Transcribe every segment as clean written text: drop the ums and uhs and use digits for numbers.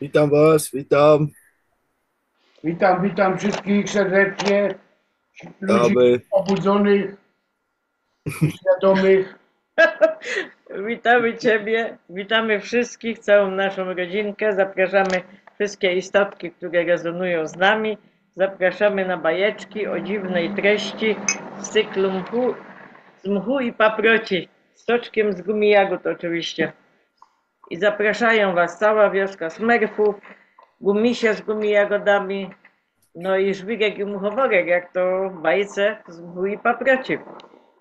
Witam Was, witam. Witam wszystkich serdecznie, ludzi Witamy. obudzonych i świadomych. Witamy Ciebie, witamy wszystkich, całą naszą rodzinkę. Zapraszamy wszystkie istotki, które rezonują z nami. Zapraszamy na bajeczki o dziwnej treści z cyklu z mchu i paproci, z soczkiem z gumi jagód oczywiście. I zapraszają Was cała wioska smerfów, gumisie z gumi jagodami, no i żwirek i muchoworek, jak to w bajce z mchu i paproci.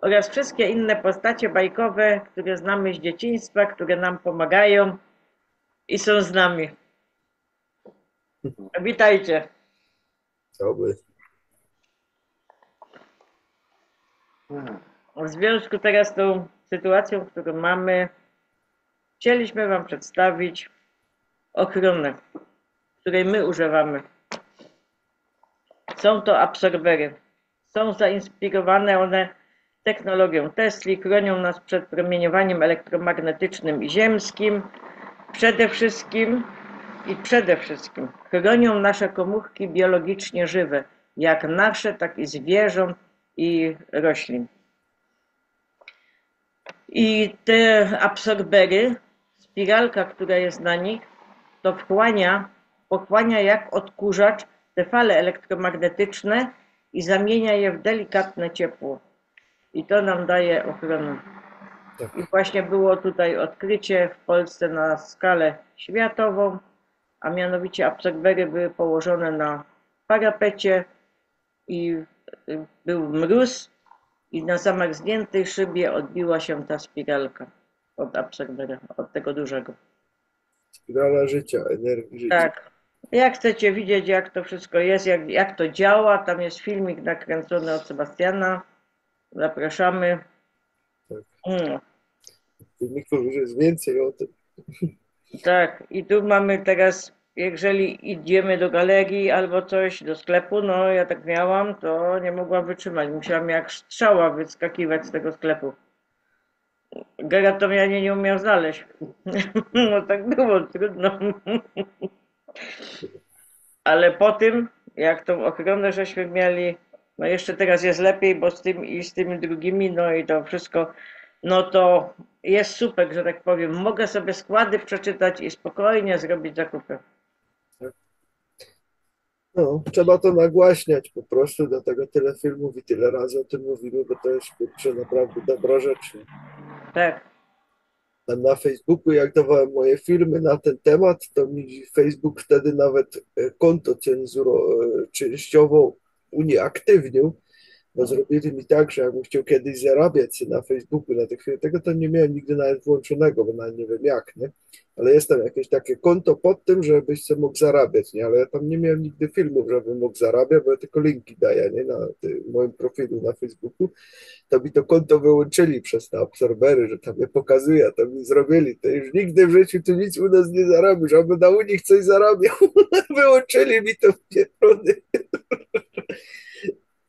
Oraz wszystkie inne postacie bajkowe, które znamy z dzieciństwa, które nam pomagają i są z nami. Witajcie. Dobry. W związku teraz z tą sytuacją, którą mamy, chcieliśmy Wam przedstawić ochronę, której my używamy. Są to absorbery. Są zainspirowane one technologią Tesli, chronią nas przed promieniowaniem elektromagnetycznym i ziemskim. Przede wszystkim chronią nasze komórki biologicznie żywe, jak nasze, tak i zwierząt i roślin. I te absorbery, spiralka, która jest na nich, to pochłania jak odkurzacz te fale elektromagnetyczne i zamienia je w delikatne ciepło. I to nam daje ochronę. Tak. I właśnie było tutaj odkrycie w Polsce na skalę światową, a mianowicie absorbery były położone na parapecie i był mróz i na zamarzniętej szybie odbiła się ta spiralka od absorbera, od tego dużego. Spirala życia, energii życia. Tak. Jak chcecie widzieć, jak to wszystko jest, jak to działa, tam jest filmik nakręcony od Sebastiana. Zapraszamy. Tak. No. Filmików już jest więcej o tym. Tak, i tu mamy teraz, jeżeli idziemy do galerii albo coś, do sklepu, no ja tak miałam, to nie mogłam wytrzymać. Musiałam jak strzała wyskakiwać z tego sklepu. Geratomianie nie umiał znaleźć. No tak było, trudno. Ale po tym, jak tą ochronę żeśmy mieli, no jeszcze teraz jest lepiej, bo z tym i z tymi drugimi, no i to wszystko, no to jest super, że tak powiem. Mogę sobie składy przeczytać i spokojnie zrobić zakupy. No, trzeba to nagłaśniać po prostu, dlatego tyle filmów i tyle razy o tym mówimy, bo to jest kurczę, naprawdę dobra rzecz. Tak. Tam na Facebooku, jak dawałem moje filmy na ten temat, to mi Facebook wtedy nawet konto częściowo unieaktywnił, bo zrobili mi tak, że jakbym chciał kiedyś zarabiać sobie na Facebooku, na tych filmach, tego to nie miałem nigdy nawet włączonego, bo nawet nie wiem jak, nie? Ale jest tam jakieś takie konto pod tym, żebyś sobie mógł zarabiać, nie? Ale ja tam nie miałem nigdy filmów, żebym mógł zarabiać, bo ja tylko linki daję, nie? Na moim profilu na Facebooku. To mi to konto wyłączyli przez te absorbery, że tam je pokazuje, a tam mi zrobili. To już nigdy w życiu tu nic u nas nie zarobisz, aby na u nich coś zarabiał. Wyłączyli mi to w pierdolony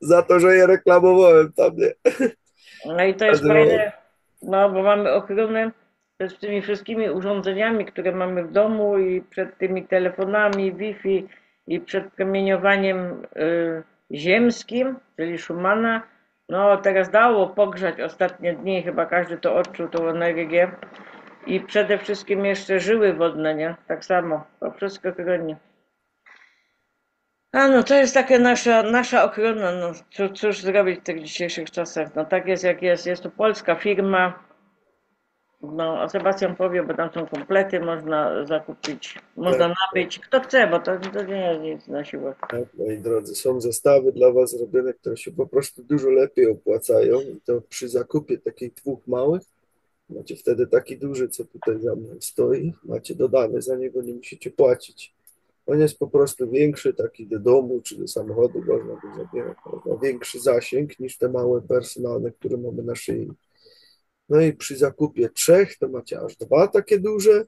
za to, że je reklamowałem tam, nie? No i to jest fajne, no bo mamy ochronę przed tymi wszystkimi urządzeniami, które mamy w domu i przed tymi telefonami, Wi-Fi i przed promieniowaniem ziemskim, czyli Schumana. No teraz dało pogrzać ostatnie dni, chyba każdy to odczuł, tą energię. I przede wszystkim jeszcze żyły wodne, nie? Tak samo, to wszystko chroni. A no to jest taka nasza ochrona, no cóż zrobić w tych dzisiejszych czasach, no tak jest jak jest, jest to polska firma, no a Sebastian powie, bo tam są komplety, można zakupić, można Tak, nabyć, kto chce, bo to nie jest nic na siłę. tak, moi drodzy, są zestawy dla Was zrobione, które się po prostu dużo lepiej opłacają i to przy zakupie takich dwóch małych macie wtedy taki duży, co tutaj za mną stoi, macie dodane, za niego nie musicie płacić. On jest po prostu większy, taki do domu czy do samochodu można go zabierać, ma większy zasięg niż te małe personalne, które mamy na szyi. No i przy zakupie trzech to macie aż dwa takie duże,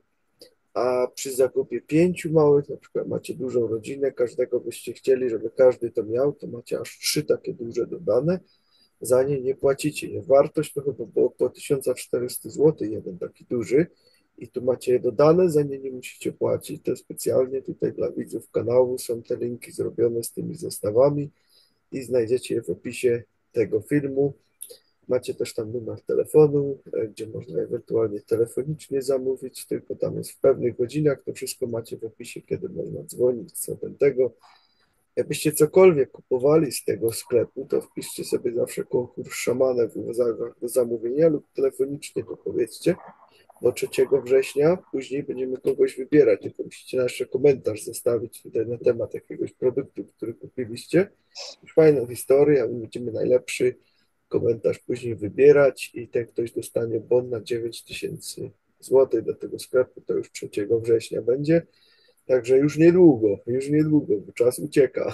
a przy zakupie pięciu małych, na przykład macie dużą rodzinę, każdego byście chcieli, żeby każdy to miał, to macie aż trzy takie duże dodane. Za nie nie płacicie. Nie? Wartość to chyba było po 1400 zł, jeden taki duży. i tu macie je dodane, za nie nie musicie płacić. To specjalnie tutaj dla widzów kanału są te linki zrobione z tymi zestawami i znajdziecie je w opisie tego filmu. Macie też tam numer telefonu, gdzie można ewentualnie telefonicznie zamówić, tylko tam jest w pewnych godzinach. To wszystko macie w opisie, kiedy można dzwonić, co tego. Jakbyście cokolwiek kupowali z tego sklepu, to wpiszcie sobie zawsze konkurs szamana w uwagach do zamówienia lub telefonicznie to powiedzcie. Do 3 września później będziemy kogoś wybierać, tylko musicie jeszcze komentarz zostawić tutaj na temat jakiegoś produktu, który kupiliście. Już fajną historię, a my będziemy najlepszy komentarz później wybierać i ten ktoś dostanie bon na 9000 zł do tego sklepu, to już 3 września będzie. Także już niedługo, bo czas ucieka.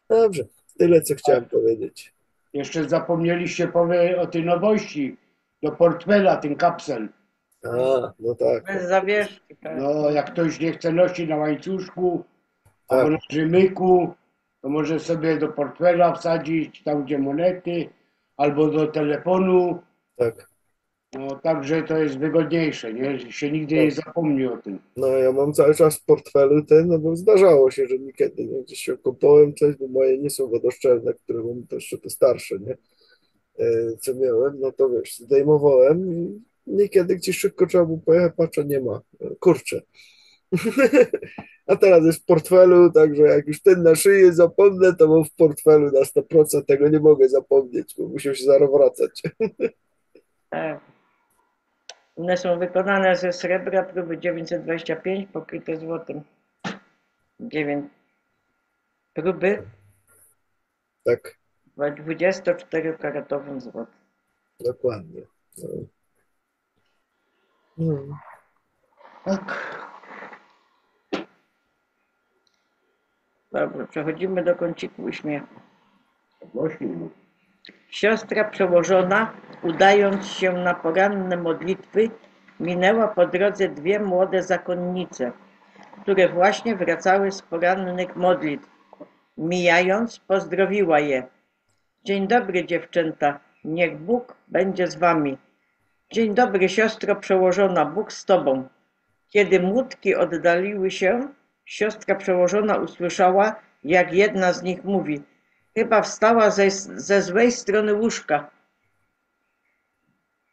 Dobrze, tyle co chciałem powiedzieć. Jeszcze zapomnieliście o tej nowości. Do portfela, ten kapsel. A, no tak, Bez zawieszki. Tak. No, jak ktoś nie chce nosić na łańcuszku albo tak, na rzemyku, to może sobie do portfela wsadzić, tam gdzie monety, albo do telefonu. tak. No, także to jest wygodniejsze, nie? Że się nigdy nie zapomni o tym. No ja mam cały czas w portfelu ten, no bo zdarzało się, że niekiedy nie, gdzieś się kopałem coś, bo moje nie są wodoszczelne, które mam to jeszcze te starsze, nie? Co miałem, no to wiesz, zdejmowałem i niekiedy gdzieś szybko trzeba było pojechać, patrzę, nie ma. Kurczę. A teraz jest w portfelu, także jak już ten na szyję zapomnę, to mam w portfelu na 100%, tego nie mogę zapomnieć, bo muszę się zaraz wracać. Tak. One są wykonane ze srebra, próby 925, pokryte złotem. 9 próby Tak, 24-karatowym złotem. dokładnie. No. No. Tak. Dobrze, przechodzimy do kąciku uśmiechu. Właśnie. Siostra przełożona, udając się na poranne modlitwy, minęła po drodze 2 młode zakonnice, które właśnie wracały z porannych modlitw. Mijając, pozdrowiła je. Dzień dobry, dziewczęta, niech Bóg będzie z wami. Dzień dobry, siostro przełożona, Bóg z tobą. Kiedy młódki oddaliły się, siostra przełożona usłyszała, jak jedna z nich mówi: chyba wstała ze złej strony łóżka.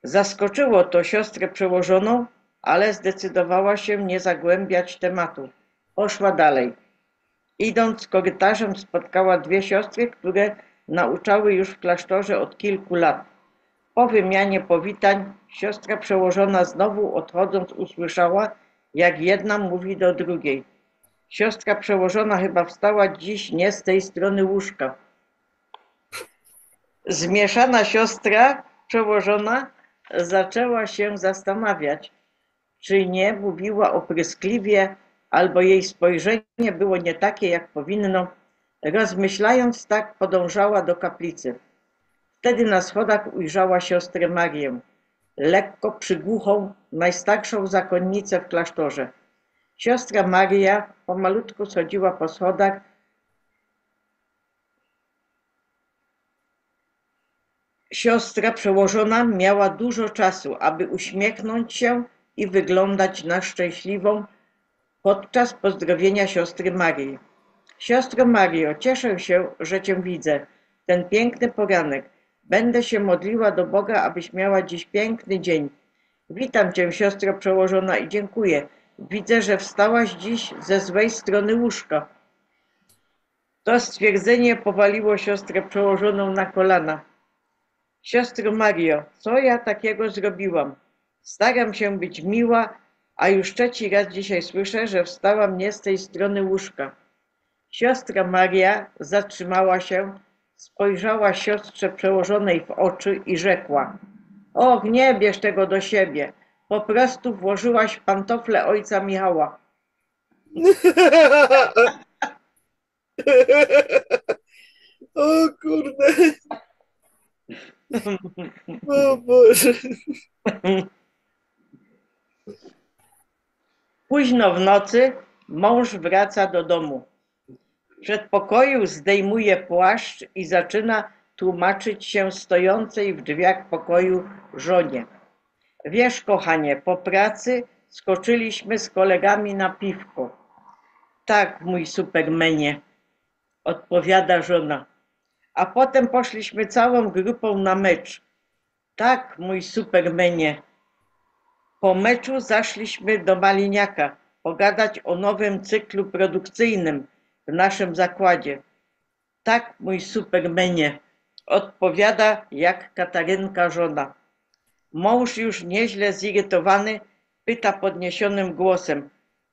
Zaskoczyło to siostrę przełożoną, ale zdecydowała się nie zagłębiać tematu. Poszła dalej. Idąc korytarzem, spotkała 2 siostry, które nauczały już w klasztorze od kilku lat. Po wymianie powitań siostra przełożona znowu odchodząc usłyszała, jak jedna mówi do drugiej: siostra przełożona chyba wstała dziś nie z tej strony łóżka. Zmieszana siostra przełożona zaczęła się zastanawiać, czy nie mówiła opryskliwie, albo jej spojrzenie było nie takie, jak powinno. Rozmyślając tak, podążała do kaplicy. Wtedy na schodach ujrzała siostrę Marię, lekko przygłuchą, najstarszą zakonnicę w klasztorze. Siostra Maria pomalutku schodziła po schodach. Siostra przełożona miała dużo czasu, aby uśmiechnąć się i wyglądać na szczęśliwą podczas pozdrowienia siostry Marii. Siostro Mario, cieszę się, że cię widzę. Ten piękny poranek. Będę się modliła do Boga, abyś miała dziś piękny dzień. Witam cię, siostro przełożona, i dziękuję. Widzę, że wstałaś dziś ze złej strony łóżka. To stwierdzenie powaliło siostrę przełożoną na kolana. Siostro Mario, co ja takiego zrobiłam? Staram się być miła, a już 3. raz dzisiaj słyszę, że wstałam nie z tej strony łóżka. Siostra Maria zatrzymała się, spojrzała siostrze przełożonej w oczy i rzekła: och, nie bierz tego do siebie, po prostu włożyłaś pantofle ojca Michała. O kurde. O Boże. Późno w nocy mąż wraca do domu. W przedpokoju zdejmuje płaszcz i zaczyna tłumaczyć się stojącej w drzwiach pokoju żonie. Wiesz, kochanie, po pracy skoczyliśmy z kolegami na piwko. Tak, mój supermenie, odpowiada żona. A potem poszliśmy całą grupą na mecz. Tak, mój supermenie. Po meczu zaszliśmy do Maliniaka pogadać o nowym cyklu produkcyjnym w naszym zakładzie. Tak, mój supermenie, odpowiada jak Katarynka żona. Mąż już nieźle zirytowany pyta podniesionym głosem: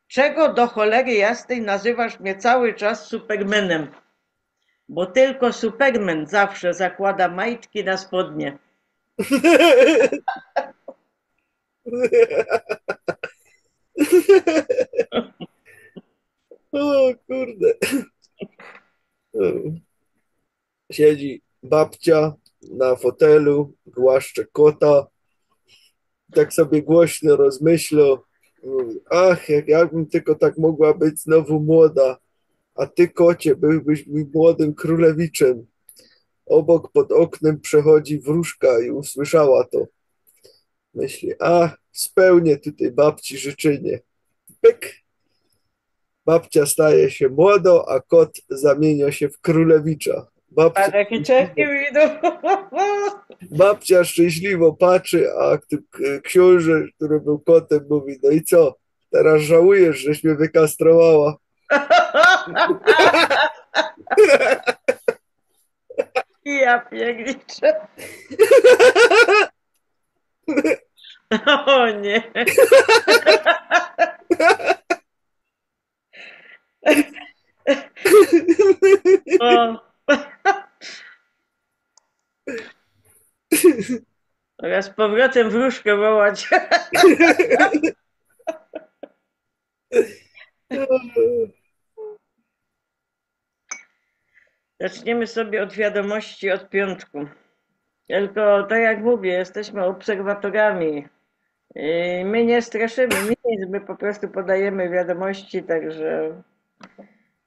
czego do cholery jasnej nazywasz mnie cały czas Supermanem? Bo tylko Superman zawsze zakłada majtki na spodnie. O kurde. Siedzi babcia na fotelu, głaszcze kota, tak sobie głośno rozmyśla. Mówi, ach, jakbym tylko tak mogła być znowu młoda, a ty, kocie, byłbyś mi młodym królewiczem. Obok pod oknem przechodzi wróżka i usłyszała to. Myśli, a spełnię tutaj babci życzenie. Pyk! Babcia staje się młodą, a kot zamienia się w królewicza. Babcia szczęśliwo patrzy, a książę, który był kotem, mówi, no i co? Teraz żałujesz, żeś mnie wykastrowała. Ja pierniczę. O nie. O. Teraz z powrotem wróżkę wołać. Zaczniemy sobie od wiadomości od piątku. Tylko tak jak mówię, jesteśmy obserwatorami. I my nie straszymy nic, my po prostu podajemy wiadomości, także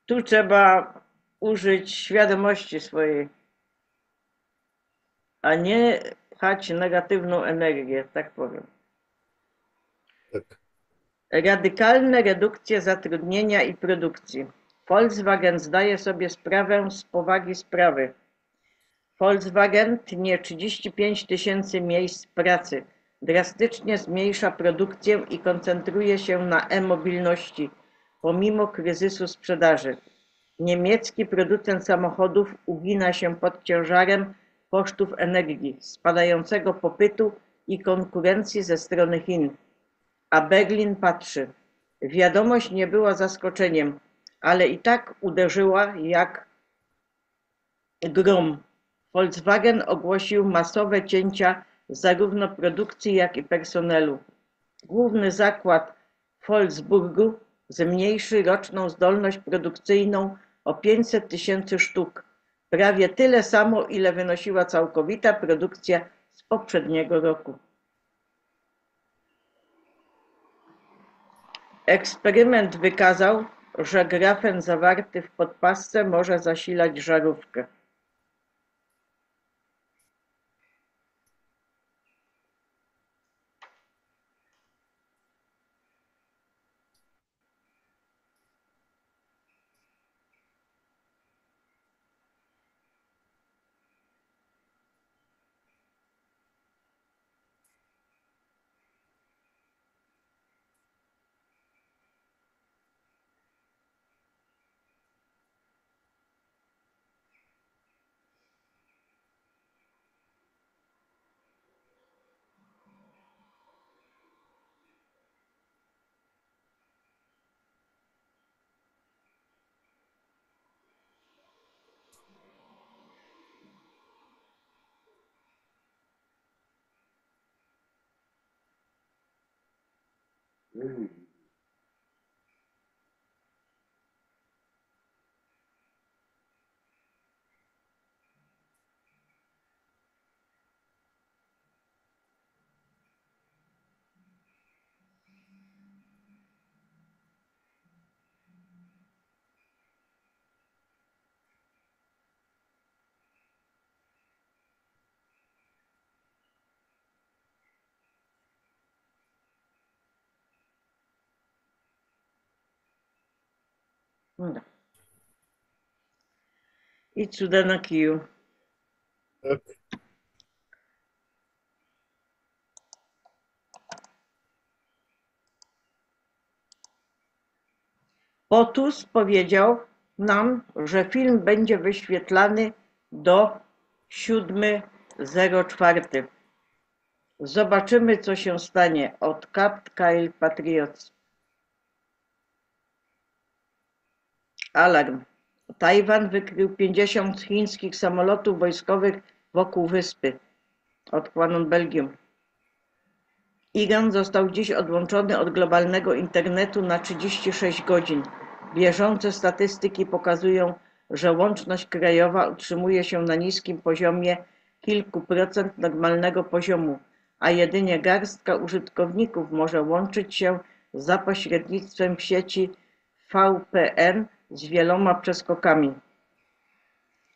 tu trzeba użyć świadomości swojej, a nie pchać negatywną energię, tak powiem. Tak. Radykalne redukcje zatrudnienia i produkcji. Volkswagen zdaje sobie sprawę z powagi sprawy. Volkswagen tnie 35 000 miejsc pracy, drastycznie zmniejsza produkcję i koncentruje się na e-mobilności, pomimo kryzysu sprzedaży. Niemiecki producent samochodów ugina się pod ciężarem kosztów energii, spadającego popytu i konkurencji ze strony Chin. A Berlin patrzy. Wiadomość nie była zaskoczeniem, ale i tak uderzyła jak grom. Volkswagen ogłosił masowe cięcia zarówno produkcji, jak i personelu. Główny zakład w Wolfsburgu zmniejszy roczną zdolność produkcyjną o 500 000 sztuk, prawie tyle samo, ile wynosiła całkowita produkcja z poprzedniego roku. Eksperyment wykazał, że grafen zawarty w podpasce może zasilać żarówkę. No. I cuda na kiju. Tak. Potus powiedział nam, że film będzie wyświetlany do 7:04. Zobaczymy, co się stanie. Od Capt Kyle Patriots. Alarm. Tajwan wykrył 50 chińskich samolotów wojskowych wokół wyspy. Od Kwanon Belgium. Iran został dziś odłączony od globalnego internetu na 36 godzin. Bieżące statystyki pokazują, że łączność krajowa utrzymuje się na niskim poziomie kilku procent normalnego poziomu, a jedynie garstka użytkowników może łączyć się za pośrednictwem sieci VPN z wieloma przeskokami.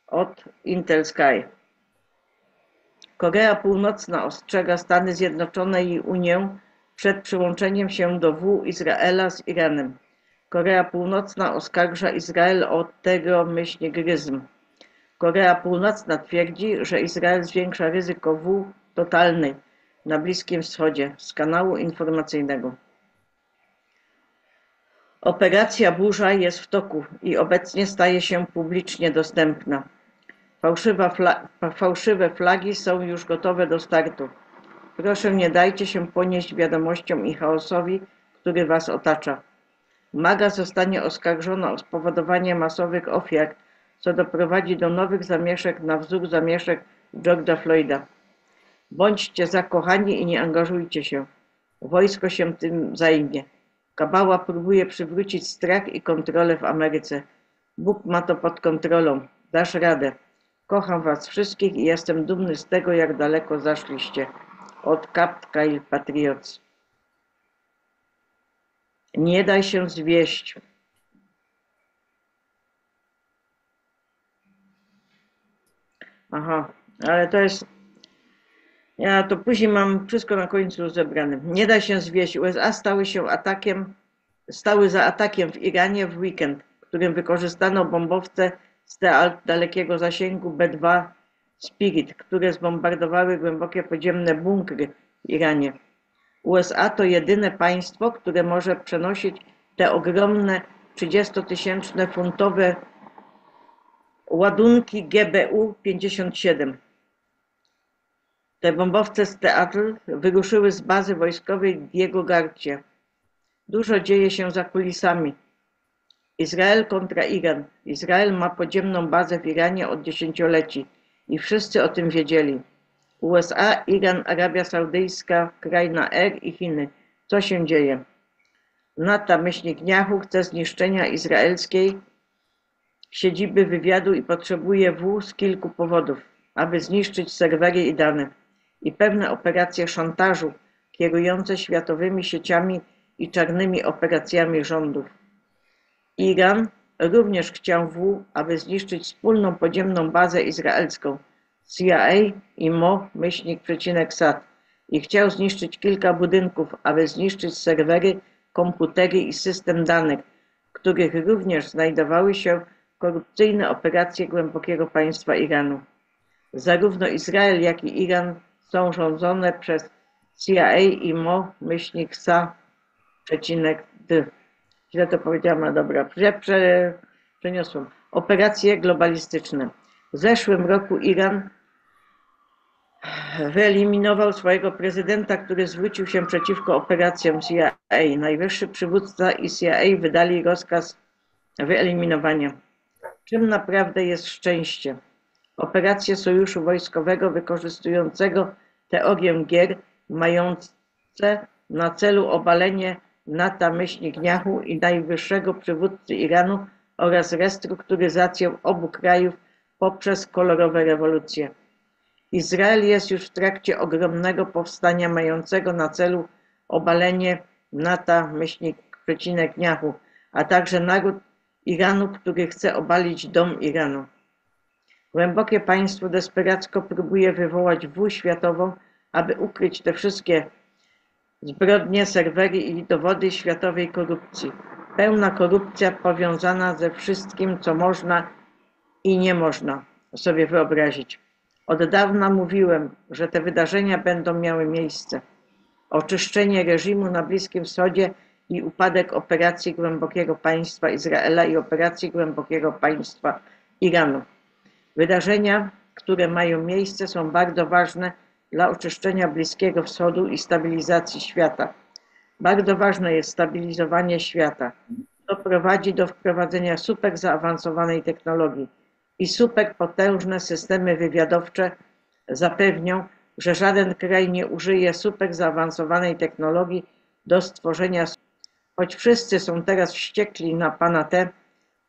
Od Intel Sky. Korea Północna ostrzega Stany Zjednoczone i Unię przed przyłączeniem się do Izraela z Iranem. Korea Północna oskarża Izrael o terroryzm. Korea Północna twierdzi, że Izrael zwiększa ryzyko totalnej na Bliskim Wschodzie. Z kanału informacyjnego. Operacja Burza jest w toku i obecnie staje się publicznie dostępna. Fałszywe flagi są już gotowe do startu. Proszę, nie dajcie się ponieść wiadomościom i chaosowi, który was otacza. MAGA zostanie oskarżona o spowodowanie masowych ofiar, co doprowadzi do nowych zamieszek na wzór zamieszek George'a Floyda. Bądźcie zakochani i nie angażujcie się. Wojsko się tym zajmie. Kabała próbuje przywrócić strach i kontrolę w Ameryce. Bóg ma to pod kontrolą. Dasz radę. Kocham was wszystkich i jestem dumny z tego, jak daleko zaszliście. Od Capt Kyle Patriots. Nie daj się zwieść. Aha, ale to jest... Ja to później mam wszystko na końcu zebrane. Nie da się zwieść. USA stały za atakiem w Iranie w weekend, w którym wykorzystano bombowce z dalekiego zasięgu B-2 Spirit, które zbombardowały głębokie podziemne bunkry w Iranie. USA to jedyne państwo, które może przenosić te ogromne 30-tysięczne funtowe ładunki GBU-57. Te bombowce z Teatr wyruszyły z bazy wojskowej w Diego Garcie. Dużo dzieje się za kulisami. Izrael kontra Iran. Izrael ma podziemną bazę w Iranie od dziesięcioleci i wszyscy o tym wiedzieli. USA, Iran, Arabia Saudyjska, Kraina R i Chiny. Co się dzieje? Netanjahu chce zniszczenia izraelskiej siedziby wywiadu i potrzebuje z kilku powodów, aby zniszczyć serwery i dane. I pewne operacje szantażu kierujące światowymi sieciami i czarnymi operacjami rządów. Iran również chciał aby zniszczyć wspólną podziemną bazę izraelską CIA i MO-SAT i chciał zniszczyć kilka budynków, aby zniszczyć serwery, komputery i system danych, w których również znajdowały się korupcyjne operacje głębokiego państwa Iranu. Zarówno Izrael, jak i Iran są rządzone przez CIA i MO-SAT. Źle to powiedziałam, ale dobra. Przeniosłam. Operacje globalistyczne. W zeszłym roku Iran wyeliminował swojego prezydenta, który zwrócił się przeciwko operacjom CIA. Najwyższy przywódca i CIA wydali rozkaz wyeliminowania. Czym naprawdę jest szczęście? Operacje sojuszu wojskowego wykorzystującego teorię gier, mające na celu obalenie Netanjahu i najwyższego przywódcy Iranu oraz restrukturyzację obu krajów poprzez kolorowe rewolucje. Izrael jest już w trakcie ogromnego powstania mającego na celu obalenie Netanjahu, a także naród Iranu, który chce obalić dom Iranu. Głębokie państwo desperacko próbuje wywołać światową, aby ukryć te wszystkie zbrodnie, serwery i dowody światowej korupcji. Pełna korupcja powiązana ze wszystkim, co można i nie można sobie wyobrazić. Od dawna mówiłem, że te wydarzenia będą miały miejsce. Oczyszczenie reżimu na Bliskim Wschodzie i upadek operacji Głębokiego Państwa Izraela i operacji Głębokiego Państwa Iranu. Wydarzenia, które mają miejsce, są bardzo ważne dla oczyszczenia Bliskiego Wschodu i stabilizacji świata. Bardzo ważne jest stabilizowanie świata. To prowadzi do wprowadzenia super zaawansowanej technologii i super potężne systemy wywiadowcze zapewnią, że żaden kraj nie użyje super zaawansowanej technologii do stworzenia. Choć wszyscy są teraz wściekli na pana T,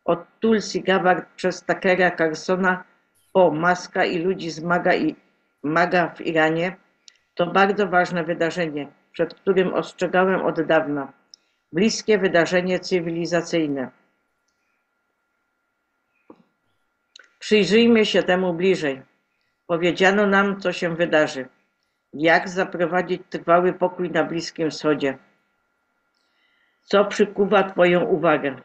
od Tulsi Gabbard przez Tuckera Carlsona po Muska i ludzi z MAGA w Iranie, to bardzo ważne wydarzenie, przed którym ostrzegałem od dawna. Bliskie wydarzenie cywilizacyjne. Przyjrzyjmy się temu bliżej. Powiedziano nam, co się wydarzy. Jak zaprowadzić trwały pokój na Bliskim Wschodzie? Co przykuwa Twoją uwagę?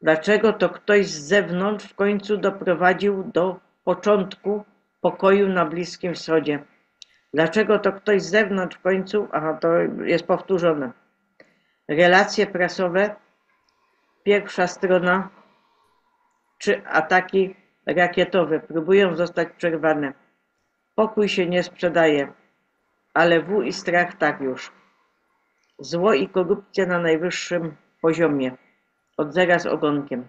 Dlaczego to ktoś z zewnątrz w końcu doprowadził do początku pokoju na Bliskim Wschodzie? Dlaczego to ktoś z zewnątrz w końcu, to jest powtórzone. Relacje prasowe, pierwsza strona, czy ataki rakietowe próbują zostać przerwane. Pokój się nie sprzedaje, ale i strach tak już. Zło i korupcja na najwyższym poziomie. Od zera z ogonkiem.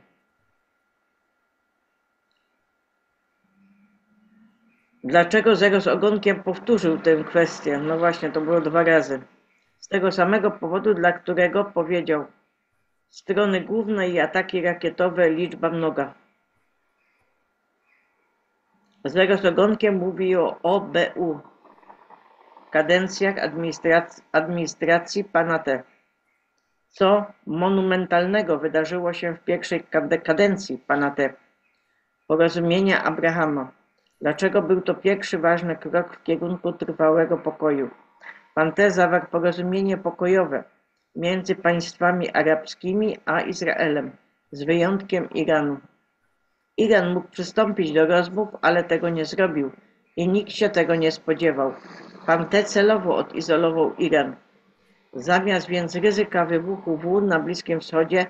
Dlaczego zero z ogonkiem powtórzył tę kwestię? No właśnie, to było 2 razy. Z tego samego powodu, dla którego powiedział: strony główne i ataki rakietowe, liczba mnoga. Zero z ogonkiem mówi o OBU, kadencjach administracji pana T. Co monumentalnego wydarzyło się w pierwszej kadencji pana T. Porozumienia Abrahama. Dlaczego był to pierwszy ważny krok w kierunku trwałego pokoju? Pan T. zawarł porozumienie pokojowe między państwami arabskimi a Izraelem, z wyjątkiem Iranu. Iran mógł przystąpić do rozmów, ale tego nie zrobił i nikt się tego nie spodziewał. Pan T. celowo odizolował Iran. Zamiast więc ryzyka wybuchu na Bliskim Wschodzie,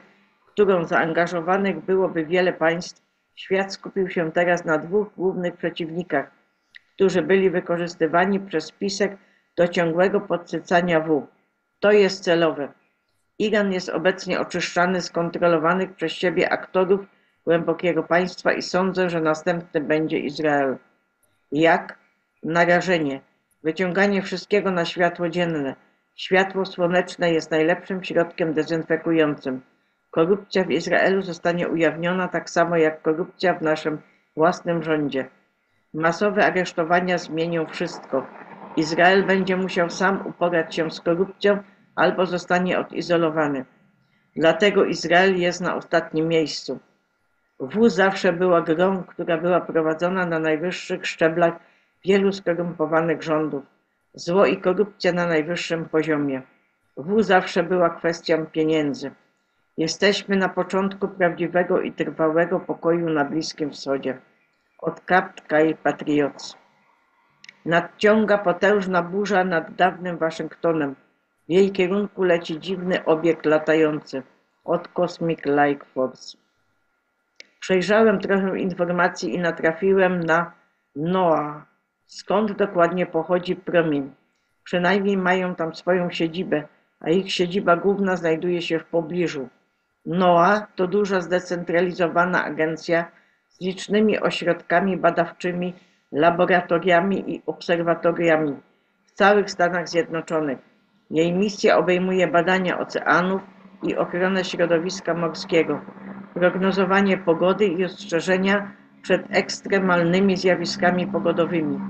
w którą zaangażowanych byłoby wiele państw, świat skupił się teraz na 2 głównych przeciwnikach, którzy byli wykorzystywani przez spisek do ciągłego podsycania To jest celowe. Iran jest obecnie oczyszczany z kontrolowanych przez siebie aktorów Głębokiego Państwa i sądzę, że następny będzie Izrael. Jak? Narażenie. Wyciąganie wszystkiego na światło dzienne. Światło słoneczne jest najlepszym środkiem dezynfekującym. Korupcja w Izraelu zostanie ujawniona tak samo jak korupcja w naszym własnym rządzie. Masowe aresztowania zmienią wszystko. Izrael będzie musiał sam uporać się z korupcją albo zostanie odizolowany. Dlatego Izrael jest na ostatnim miejscu. Zawsze była grą, która była prowadzona na najwyższych szczeblach wielu skorumpowanych rządów. Zło i korupcja na najwyższym poziomie. Zawsze była kwestią pieniędzy. Jesteśmy na początku prawdziwego i trwałego pokoju na Bliskim Wschodzie. Od Kaptka i Patriots. Nadciąga potężna burza nad dawnym Waszyngtonem. W jej kierunku leci dziwny obiekt latający. Od Cosmic Light Force. Przejrzałem trochę informacji i natrafiłem na NOAA. Skąd dokładnie pochodzi promień? Przynajmniej mają tam swoją siedzibę, a ich siedziba główna znajduje się w pobliżu. NOAA to duża zdecentralizowana agencja z licznymi ośrodkami badawczymi, laboratoriami i obserwatoriami w całych Stanach Zjednoczonych. Jej misja obejmuje badania oceanów i ochronę środowiska morskiego, prognozowanie pogody i ostrzeżenia przed ekstremalnymi zjawiskami pogodowymi,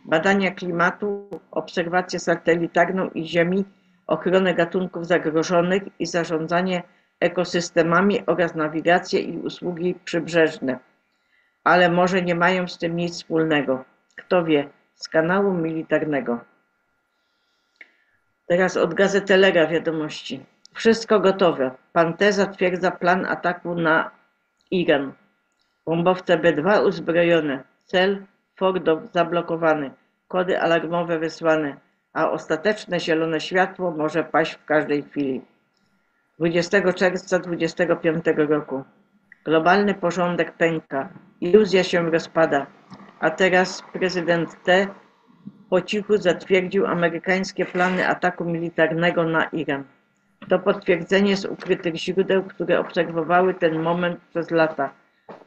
badania klimatu, obserwację satelitarną i Ziemi, ochronę gatunków zagrożonych i zarządzanie ekosystemami oraz nawigację i usługi przybrzeżne. Ale może nie mają z tym nic wspólnego. Kto wie, z kanału militarnego. Teraz od Gazetellera wiadomości. Wszystko gotowe. Pan T zatwierdza plan ataku na Iran. Bombowce B2 uzbrojone. Cel Fordow zablokowany. Kody alarmowe wysłane, a ostateczne zielone światło może paść w każdej chwili. 20 czerwca 25 roku. Globalny porządek pęka. Iluzja się rozpada. A teraz prezydent T po cichu zatwierdził amerykańskie plany ataku militarnego na Iran. To potwierdzenie z ukrytych źródeł, które obserwowały ten moment przez lata,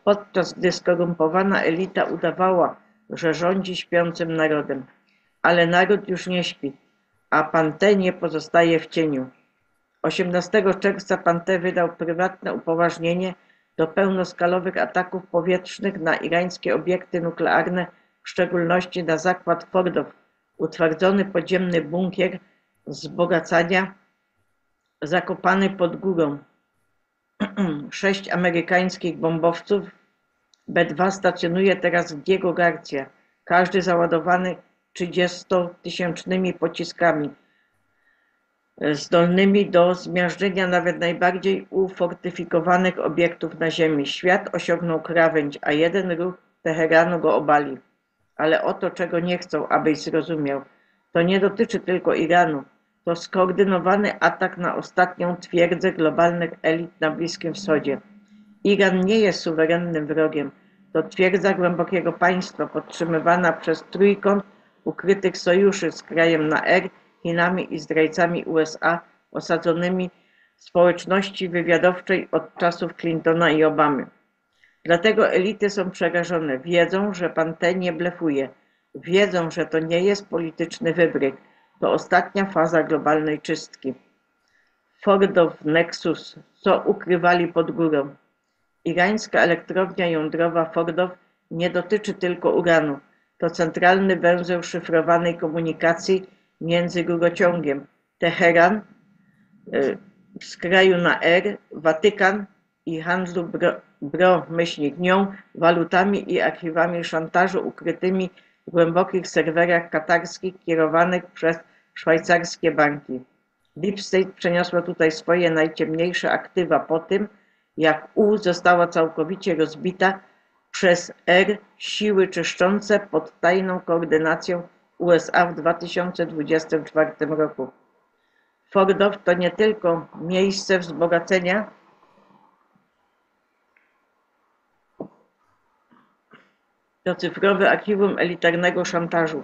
podczas gdy skorumpowana elita udawała, że rządzi śpiącym narodem. Ale naród już nie śpi, a pan T nie pozostaje w cieniu. 18 czerwca pan T wydał prywatne upoważnienie do pełnoskalowych ataków powietrznych na irańskie obiekty nuklearne, w szczególności na zakład Fordow, utwardzony podziemny bunkier wzbogacania zakopany pod górą. 6 amerykańskich bombowców B2 stacjonuje teraz w Diego Garcia, każdy załadowany 30-tysięcznymi pociskami, zdolnymi do zmiażdżenia nawet najbardziej ufortyfikowanych obiektów na ziemi. Świat osiągnął krawędź, a jeden ruch Teheranu go obali. Ale oto czego nie chcą, abyś zrozumiał. To nie dotyczy tylko Iranu. To skoordynowany atak na ostatnią twierdzę globalnych elit na Bliskim Wschodzie. Iran nie jest suwerennym wrogiem. To twierdza głębokiego państwa podtrzymywana przez trójkąt ukrytych sojuszy z krajem na R, Chinami i zdrajcami USA osadzonymi w społeczności wywiadowczej od czasów Clintona i Obamy. Dlatego elity są przerażone. Wiedzą, że pan T nie blefuje. Wiedzą, że to nie jest polityczny wybryk. To ostatnia faza globalnej czystki. Fordow, Nexus, co ukrywali pod górą. Irańska elektrownia jądrowa Fordow nie dotyczy tylko uranu. To centralny węzeł szyfrowanej komunikacji między górociągiem Teheran, z kraju na R, Watykan i handlu nią, walutami i archiwami szantażu ukrytymi w głębokich serwerach katarskich kierowanych przez szwajcarskie banki. Deep State przeniosło tutaj swoje najciemniejsze aktywa po tym, jak U została całkowicie rozbita przez R siły czyszczące pod tajną koordynacją USA w 2024 roku. Fordow to nie tylko miejsce wzbogacenia, to cyfrowe archiwum elitarnego szantażu.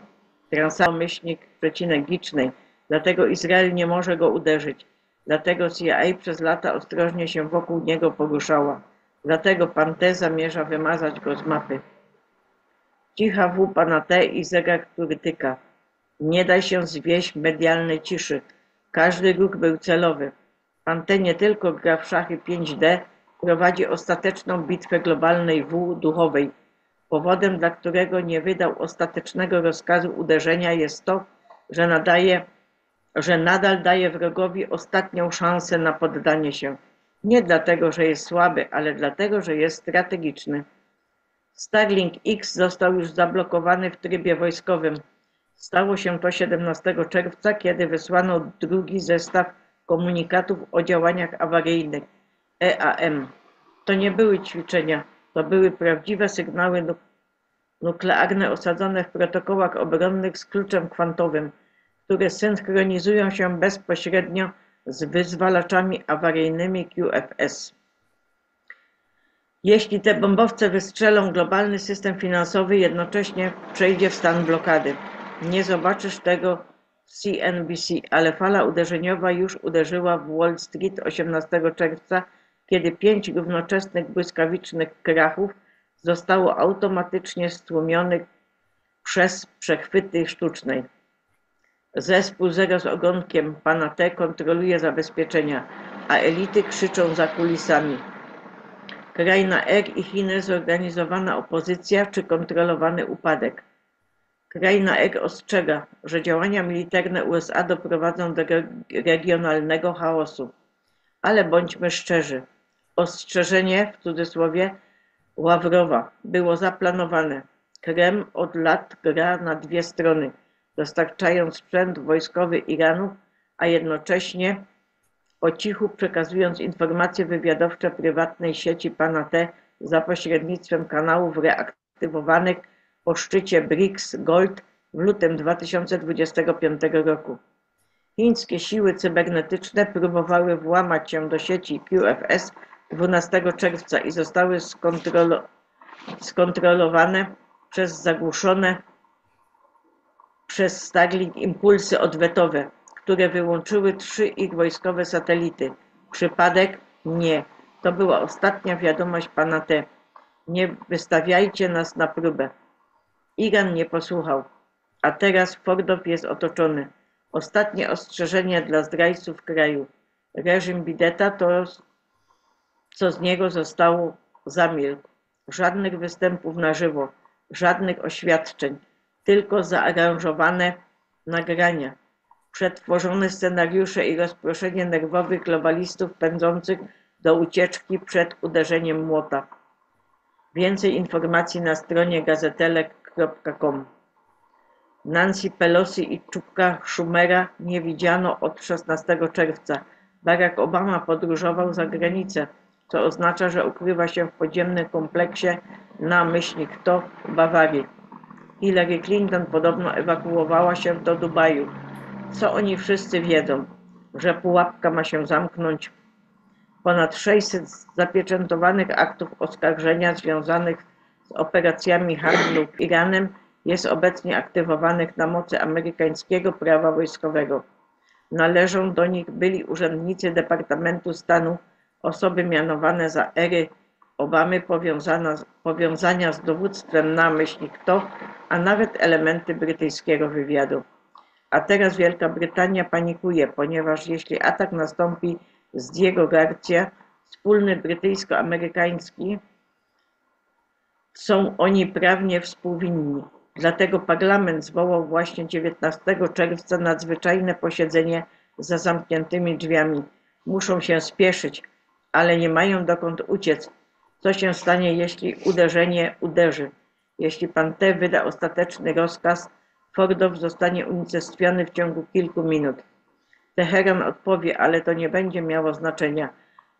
Transa-licznej. Dlatego Izrael nie może go uderzyć. Dlatego CIA przez lata ostrożnie się wokół niego poruszała. Dlatego pan T zamierza wymazać go z mapy. Cicha W pana T i zegar, który tyka. Nie daj się zwieść medialnej ciszy. Każdy ruch był celowy. Pan T nie tylko gra w szachy 5D, prowadzi ostateczną bitwę globalnej W duchowej. Powodem, dla którego nie wydał ostatecznego rozkazu uderzenia, jest to, że nadal daje wrogowi ostatnią szansę na poddanie się. Nie dlatego, że jest słaby, ale dlatego, że jest strategiczny. Starlink X został już zablokowany w trybie wojskowym. Stało się to 17 czerwca, kiedy wysłano drugi zestaw komunikatów o działaniach awaryjnych EAM. To nie były ćwiczenia, to były prawdziwe sygnały nuklearne osadzone w protokołach obronnych z kluczem kwantowym, które synchronizują się bezpośrednio z wyzwalaczami awaryjnymi QFS. Jeśli te bombowce wystrzelą, globalny system finansowy jednocześnie przejdzie w stan blokady. Nie zobaczysz tego w CNBC, ale fala uderzeniowa już uderzyła w Wall Street 18 czerwca, kiedy 5 równoczesnych błyskawicznych krachów zostało automatycznie stłumionych przez przechwyty sztucznej. Zespół Zero z ogonkiem pana T kontroluje zabezpieczenia, a elity krzyczą za kulisami. Kraj na R i Chiny, zorganizowana opozycja czy kontrolowany upadek. Kraj na R ostrzega, że działania militarne USA doprowadzą do regionalnego chaosu. Ale bądźmy szczerzy. Ostrzeżenie, w cudzysłowie, Ławrowa było zaplanowane. Kreml od lat gra na dwie strony, dostarczając sprzęt wojskowy Iranu, a jednocześnie po cichu przekazując informacje wywiadowcze prywatnej sieci pana T. za pośrednictwem kanałów reaktywowanych po szczycie BRICS Gold w lutym 2025 roku. Chińskie siły cybernetyczne próbowały włamać się do sieci QFS 12 czerwca i zostały skontrolowane przez zagłuszone przez Starlink impulsy odwetowe, które wyłączyły 3 ich wojskowe satelity. Przypadek? Nie. To była ostatnia wiadomość pana T. Nie wystawiajcie nas na próbę. Iran nie posłuchał, a teraz Fordow jest otoczony. Ostatnie ostrzeżenie dla zdrajców kraju. Reżim Bideta to, co z niego zostało, zamilkł. Żadnych występów na żywo, żadnych oświadczeń, tylko zaaranżowane nagrania, przetworzone scenariusze i rozproszenie nerwowych globalistów pędzących do ucieczki przed uderzeniem młota. Więcej informacji na stronie gazetelek.com. Nancy Pelosi i Chucka Schumera nie widziano od 16 czerwca. Barack Obama podróżował za granicę, co oznacza, że ukrywa się w podziemnym kompleksie na myśli kto w Bawarii. Hillary Clinton podobno ewakuowała się do Dubaju. Co oni wszyscy wiedzą? Że pułapka ma się zamknąć. Ponad 600 zapieczętowanych aktów oskarżenia związanych z operacjami handlu Iranem jest obecnie aktywowanych na mocy amerykańskiego prawa wojskowego. Należą do nich byli urzędnicy Departamentu Stanu, osoby mianowane za ery Obamy, powiązania z dowództwem na myśli kto, a nawet elementy brytyjskiego wywiadu. A teraz Wielka Brytania panikuje, ponieważ jeśli atak nastąpi z Diego Garcia, wspólny brytyjsko-amerykański, są oni prawnie współwinni. Dlatego parlament zwołał właśnie 19 czerwca nadzwyczajne posiedzenie za zamkniętymi drzwiami. Muszą się spieszyć, ale nie mają dokąd uciec. Co się stanie, jeśli uderzenie uderzy? Jeśli pan T. wyda ostateczny rozkaz, Fordow zostanie unicestwiony w ciągu kilku minut. Teheran odpowie, ale to nie będzie miało znaczenia.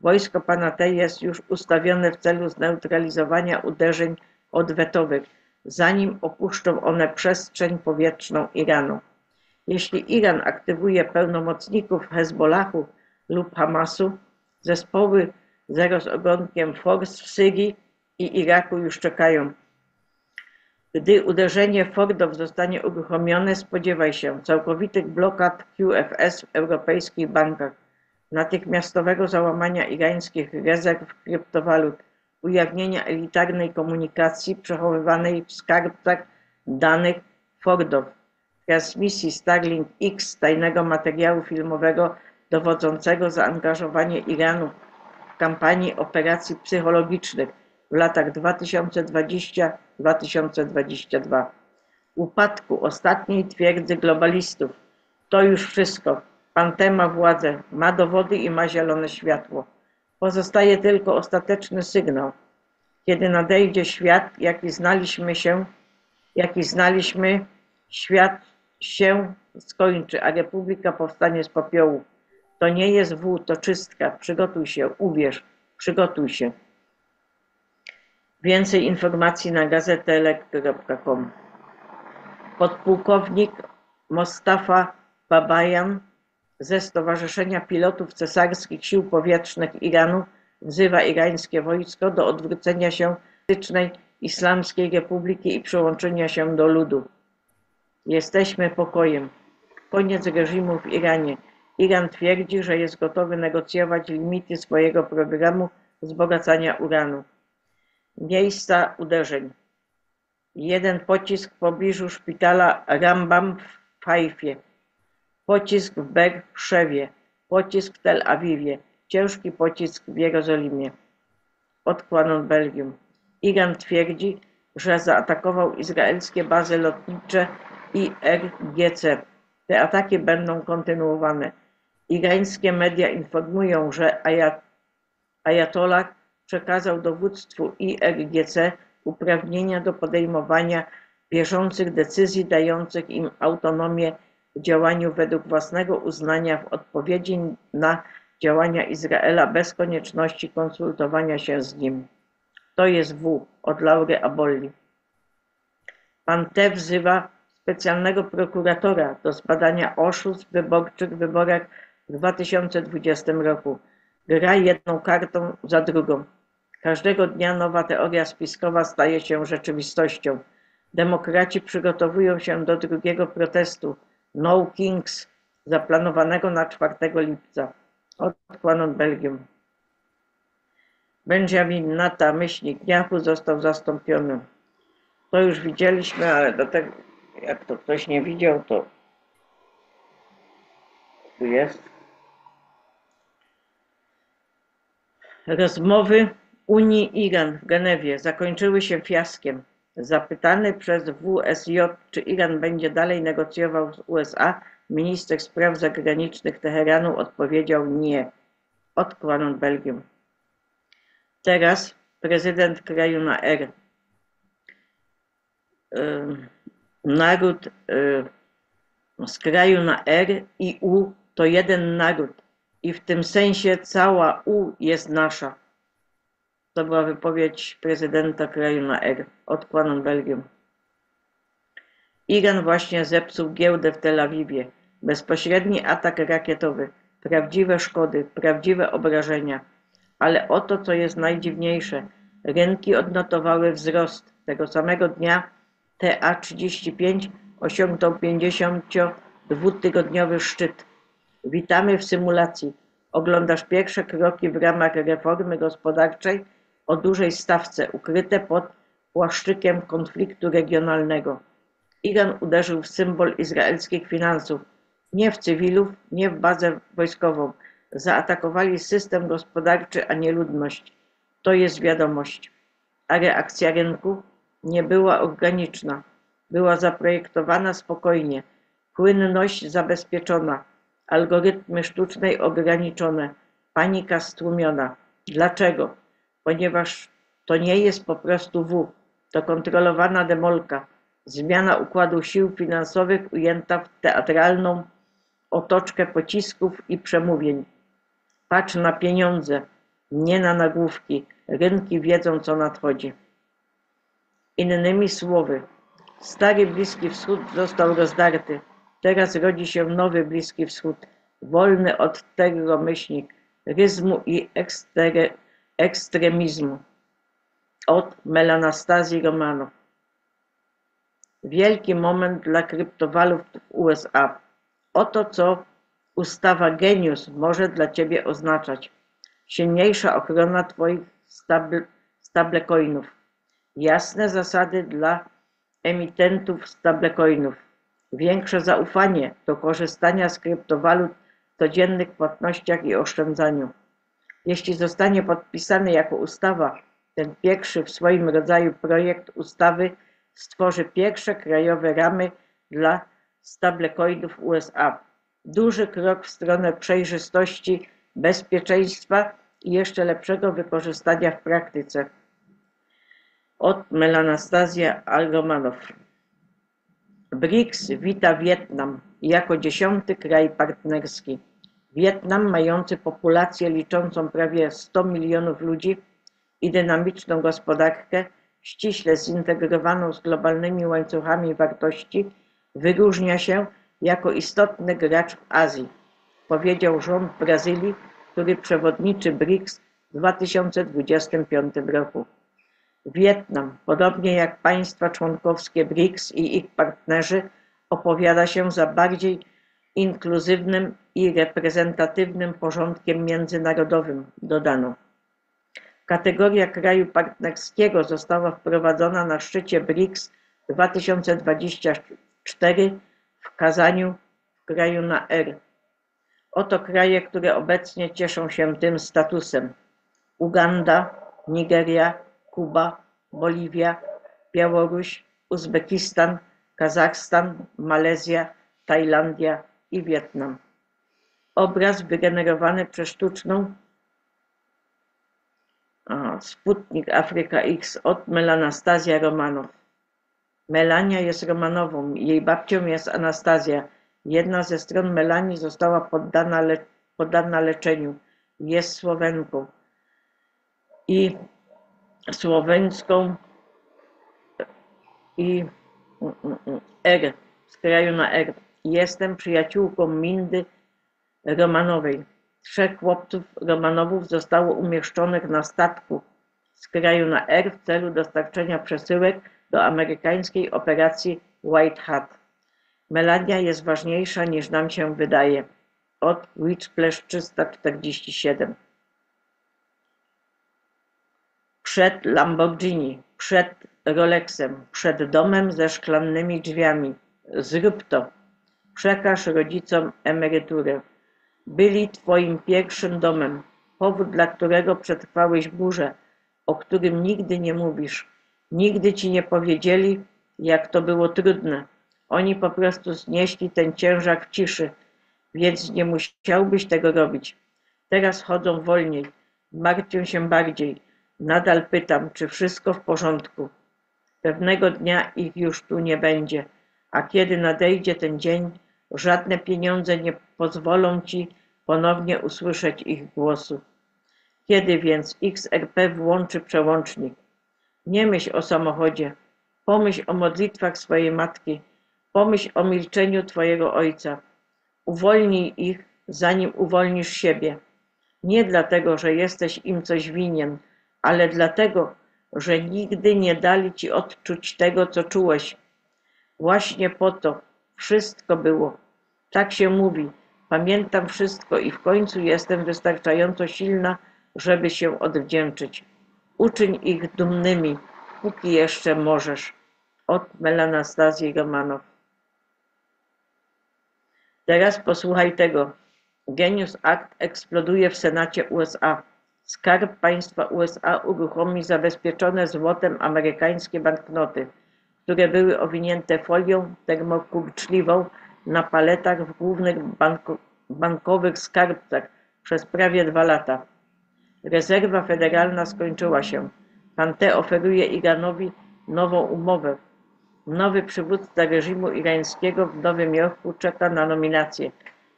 Wojsko pana T. jest już ustawione w celu zneutralizowania uderzeń odwetowych, zanim opuszczą one przestrzeń powietrzną Iranu. Jeśli Iran aktywuje pełnomocników Hezbollahu lub Hamasu, zespoły zero z ogonkiem Fors w Syrii i Iraku już czekają. Gdy uderzenie Fordow zostanie uruchomione, spodziewaj się całkowitych blokad QFS w europejskich bankach, natychmiastowego załamania irańskich rezerw kryptowalut, ujawnienia elitarnej komunikacji przechowywanej w skarbcach danych Fordow, transmisji Starlink X tajnego materiału filmowego dowodzącego zaangażowanie Iranu w kampanii operacji psychologicznych w latach 2020-2022. Upadku ostatniej twierdzy globalistów. To już wszystko. Pan T. ma władzę, ma dowody i ma zielone światło. Pozostaje tylko ostateczny sygnał. Kiedy nadejdzie świat, jaki znaliśmy, świat się skończy, a republika powstanie z popiołu. To nie jest wół, to czystka. Przygotuj się, uwierz, przygotuj się. Więcej informacji na gazetelek.com. Podpułkownik Mostafa Babayan ze Stowarzyszenia Pilotów Cesarskich Sił Powietrznych Iranu wzywa irańskie wojsko do odwrócenia się Demokratycznej Islamskiej Republiki i przyłączenia się do ludu. Jesteśmy pokojem. Koniec reżimu w Iranie. Iran twierdzi, że jest gotowy negocjować limity swojego programu wzbogacania uranu. Miejsca uderzeń. Jeden pocisk w pobliżu szpitala Rambam w Hajfie. Pocisk w Berszewie. Pocisk w Tel Awiwie. Ciężki pocisk w Jerozolimie. Odkłanon Belgium. Iran twierdzi, że zaatakował izraelskie bazy lotnicze IRGC. Te ataki będą kontynuowane. Irańskie media informują, że ajatollah przekazał dowództwu IRGC uprawnienia do podejmowania bieżących decyzji dających im autonomię w działaniu według własnego uznania w odpowiedzi na działania Izraela bez konieczności konsultowania się z nim. To jest W. Od Laury Abolli. Pan T. wzywa specjalnego prokuratora do zbadania oszustw wyborczych w wyborach w 2020 roku. Gra jedną kartą za drugą. Każdego dnia nowa teoria spiskowa staje się rzeczywistością. Demokraci przygotowują się do drugiego protestu No Kings zaplanowanego na 4 lipca. Odkłanon Belgium. Benjamin Netanyahu został zastąpiony. To już widzieliśmy, ale do tego, jak to ktoś nie widział, to tu jest. Rozmowy Unii-Iran w Genewie zakończyły się fiaskiem. Zapytany przez WSJ, czy Iran będzie dalej negocjował z USA, minister spraw zagranicznych Teheranu odpowiedział nie. Odkłanon Belgium. Teraz prezydent kraju na R. Naród z kraju na R i U to jeden naród i w tym sensie cała U jest nasza. To była wypowiedź prezydenta kraju na R. Odkłanon Belgium. Iran właśnie zepsuł giełdę w Tel Awiwie. Bezpośredni atak rakietowy, prawdziwe szkody, prawdziwe obrażenia. Ale oto co jest najdziwniejsze. Rynki odnotowały wzrost. Tego samego dnia TA-35 osiągnął 52-tygodniowy szczyt. Witamy w symulacji. Oglądasz pierwsze kroki w ramach reformy gospodarczej o dużej stawce, ukryte pod płaszczykiem konfliktu regionalnego. Iran uderzył w symbol izraelskich finansów. Nie w cywilów, nie w bazę wojskową. Zaatakowali system gospodarczy, a nie ludność. To jest wiadomość. A reakcja rynku nie była organiczna. Była zaprojektowana spokojnie. Płynność zabezpieczona. Algorytmy sztucznej ograniczone. Panika stłumiona. Dlaczego? Ponieważ to nie jest po prostu W. To kontrolowana demolka. Zmiana układu sił finansowych ujęta w teatralną otoczkę pocisków i przemówień. Patrz na pieniądze, nie na nagłówki. Rynki wiedzą, co nadchodzi. Innymi słowy, stary Bliski Wschód został rozdarty. Teraz rodzi się nowy Bliski Wschód, wolny od terroromyślnik, ryzmu i ekstremizmu. Od Melanastazji Romanow. Wielki moment dla kryptowalut w USA. Oto co ustawa Genius może dla Ciebie oznaczać. Silniejsza ochrona Twoich stablecoinów. Jasne zasady dla emitentów stablecoinów. Większe zaufanie do korzystania z kryptowalut w codziennych płatnościach i oszczędzaniu. Jeśli zostanie podpisany jako ustawa, ten pierwszy w swoim rodzaju projekt ustawy stworzy pierwsze krajowe ramy dla stablecoinów USA. Duży krok w stronę przejrzystości, bezpieczeństwa i jeszcze lepszego wykorzystania w praktyce. Od Melanastazja Romanow. BRICS wita Wietnam jako 10. kraj partnerski. Wietnam, mający populację liczącą prawie 100 milionów ludzi i dynamiczną gospodarkę, ściśle zintegrowaną z globalnymi łańcuchami wartości, wyróżnia się jako istotny gracz w Azji, powiedział rząd Brazylii, który przewodniczy BRICS w 2025 roku. Wietnam, podobnie jak państwa członkowskie BRICS i ich partnerzy, opowiada się za bardziej inkluzywnym i reprezentatywnym porządkiem międzynarodowym, dodano. Kategoria kraju partnerskiego została wprowadzona na szczycie BRICS 2024 w Kazaniu w kraju na R. Oto kraje, które obecnie cieszą się tym statusem. Uganda, Nigeria, Kuba, Boliwia, Białoruś, Uzbekistan, Kazachstan, Malezja, Tajlandia i Wietnam. Obraz wygenerowany przez sztuczną Sputnik Afryka X od Melanastazja Romanow. Melania jest Romanową, jej babcią jest Anastazja. Jedna ze stron Melanii została poddana leczeniu. jest Słowenką i słoweńską i R, z kraju na R. Jestem przyjaciółką Mindy Romanowej. 3 chłopców Romanowów zostało umieszczonych na statku z kraju na R w celu dostarczenia przesyłek do amerykańskiej operacji White Hat. Melania jest ważniejsza niż nam się wydaje. Od Witchclef 347. Przed Lamborghini, przed Rolexem, przed domem ze szklanymi drzwiami. Zrób to. Przekaż rodzicom emeryturę. Byli twoim pierwszym domem, powód, dla którego przetrwałeś burzę, o którym nigdy nie mówisz. Nigdy ci nie powiedzieli, jak to było trudne. Oni po prostu znieśli ten ciężar w ciszy, więc nie musiałbyś tego robić. Teraz chodzą wolniej, martwią się bardziej. Nadal pytam, czy wszystko w porządku. Pewnego dnia ich już tu nie będzie, a kiedy nadejdzie ten dzień, żadne pieniądze nie pozwolą ci ponownie usłyszeć ich głosu. Kiedy więc XRP włączy przełącznik? Nie myśl o samochodzie. Pomyśl o modlitwach swojej matki. Pomyśl o milczeniu twojego ojca. Uwolnij ich, zanim uwolnisz siebie. Nie dlatego, że jesteś im coś winien, ale dlatego, że nigdy nie dali ci odczuć tego, co czułeś. Właśnie po to wszystko było. Tak się mówi. Pamiętam wszystko i w końcu jestem wystarczająco silna, żeby się odwdzięczyć. Uczyń ich dumnymi, póki jeszcze możesz. Od Melanastazji Romanow. Teraz posłuchaj tego. Genius Act eksploduje w Senacie USA. Skarb Państwa USA uruchomi zabezpieczone złotem amerykańskie banknoty, które były owinięte folią termokurczliwą na paletach w głównych bankowych skarbcach przez prawie 2 lata. Rezerwa federalna skończyła się. Pan T. oferuje Iranowi nową umowę. Nowy przywódca reżimu irańskiego w Nowym Jorku czeka na nominację.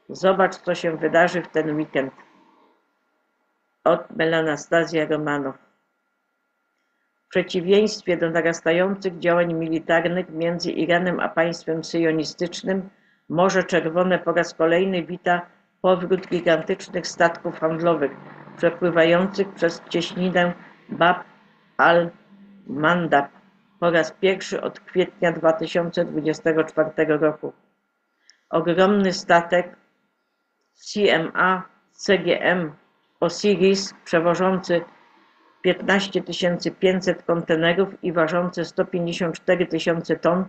Zobacz, co się wydarzy w ten weekend. Od Melanastazja Romanow. W przeciwieństwie do narastających działań militarnych między Iranem a państwem syjonistycznym, Morze Czerwone po raz kolejny wita powrót gigantycznych statków handlowych przepływających przez cieśninę Bab al-Mandab po raz pierwszy od kwietnia 2024 roku. Ogromny statek CMA CGM Osiris, przewożący 15 500 kontenerów i ważący 154 000 ton,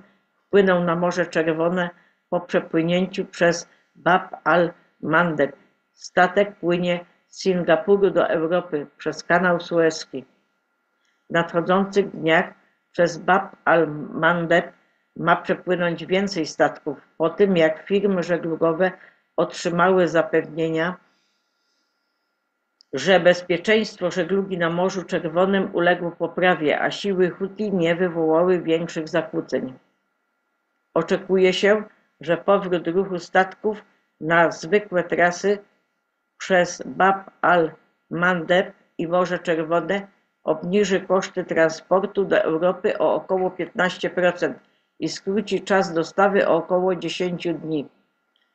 wpłynął na Morze Czerwone po przepłynięciu przez Bab al-Mandeb. Statek płynie z Singapuru do Europy przez kanał Suezki. W nadchodzących dniach przez Bab al-Mandeb ma przepłynąć więcej statków, po tym jak firmy żeglugowe otrzymały zapewnienia, że bezpieczeństwo żeglugi na Morzu Czerwonym uległo poprawie, a siły Huti nie wywołały większych zakłóceń. Oczekuje się, że powrót ruchu statków na zwykłe trasy przez Bab al-Mandeb i Morze Czerwone obniży koszty transportu do Europy o około 15% i skróci czas dostawy o około 10 dni,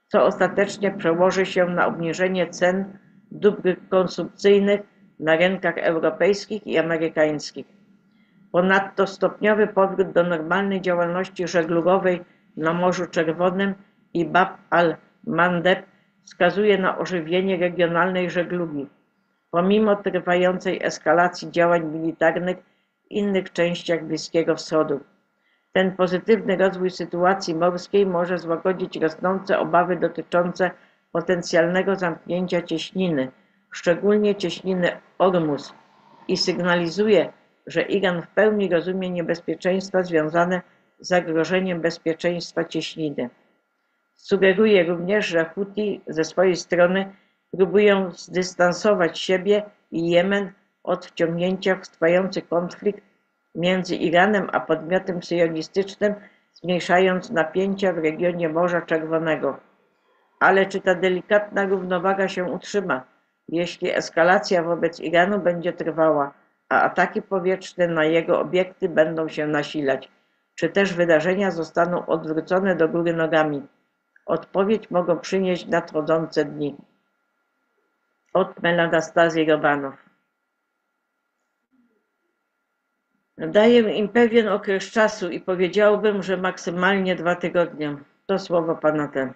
co ostatecznie przełoży się na obniżenie cen dóbr konsumpcyjnych na rynkach europejskich i amerykańskich. Ponadto stopniowy powrót do normalnej działalności żeglugowej na Morzu Czerwonym i Bab al-Mandeb wskazuje na ożywienie regionalnej żeglugi, pomimo trwającej eskalacji działań militarnych w innych częściach Bliskiego Wschodu. Ten pozytywny rozwój sytuacji morskiej może złagodzić rosnące obawy dotyczące potencjalnego zamknięcia cieśniny, szczególnie cieśniny Ormus, i sygnalizuje, że Iran w pełni rozumie niebezpieczeństwa związane z zagrożeniem bezpieczeństwa cieśniny. Sugeruje również, że Huti ze swojej strony próbują zdystansować siebie i Jemen od wciągnięcia w trwający konflikt między Iranem a podmiotem syjonistycznym, zmniejszając napięcia w regionie Morza Czerwonego. Ale czy ta delikatna równowaga się utrzyma? jeśli eskalacja wobec Iranu będzie trwała, a ataki powietrzne na jego obiekty będą się nasilać, czy też wydarzenia zostaną odwrócone do góry nogami. Odpowiedź mogą przynieść nadchodzące dni. Od Melanastazji Robanow. Daję im pewien okres czasu i powiedziałbym, że maksymalnie 2 tygodnie. To słowo pana T.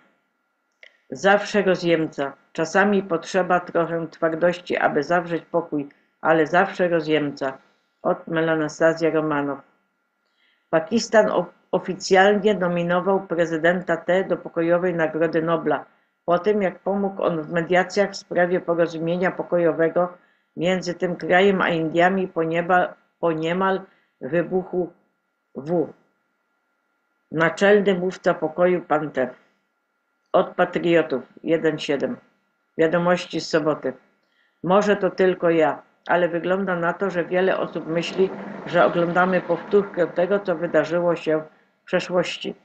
Zawsze rozjemca. Czasami potrzeba trochę twardości, aby zawrzeć pokój, ale zawsze rozjemca. Od Melanastazja Romanow. Pakistan oficjalnie nominował prezydenta T do pokojowej Nagrody Nobla, po tym jak pomógł on w mediacjach w sprawie porozumienia pokojowego między tym krajem a Indiami po niemal wybuchu W. Naczelny mówca pokoju pan T. Od Patriotów 1.7. Wiadomości z soboty. Może to tylko ja, ale wygląda na to, że wiele osób myśli, że oglądamy powtórkę tego, co wydarzyło się w przeszłości.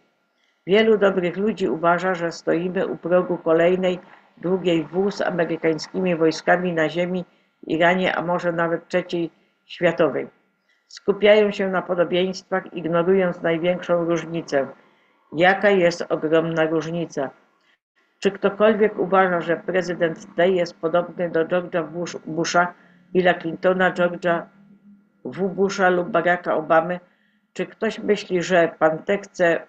Wielu dobrych ludzi uważa, że stoimy u progu kolejnej długiej W z amerykańskimi wojskami na ziemi w Iranie, a może nawet III światowej. Skupiają się na podobieństwach, ignorując największą różnicę. Jaka jest ogromna różnica? Czy ktokolwiek uważa, że prezydent T jest podobny do George'a Busha, Billa Clintona, George'a W. Busha lub Baracka Obamy? Czy ktoś myśli, że pan T chce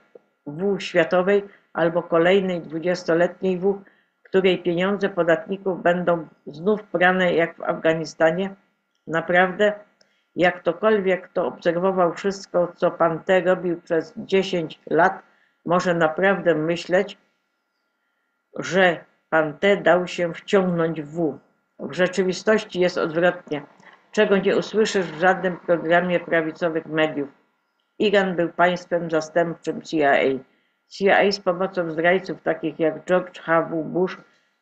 W światowej albo kolejnej 20-letniej W, w której pieniądze podatników będą znów prane jak w Afganistanie? Naprawdę? Jak ktokolwiek, kto obserwował wszystko, co pan T robił przez 10 lat, może naprawdę myśleć, że pan T dał się wciągnąć w W. W rzeczywistości jest odwrotnie, czego nie usłyszysz w żadnym programie prawicowych mediów. Iran był państwem zastępczym CIA. CIA z pomocą zdrajców takich jak George H.W. Bush,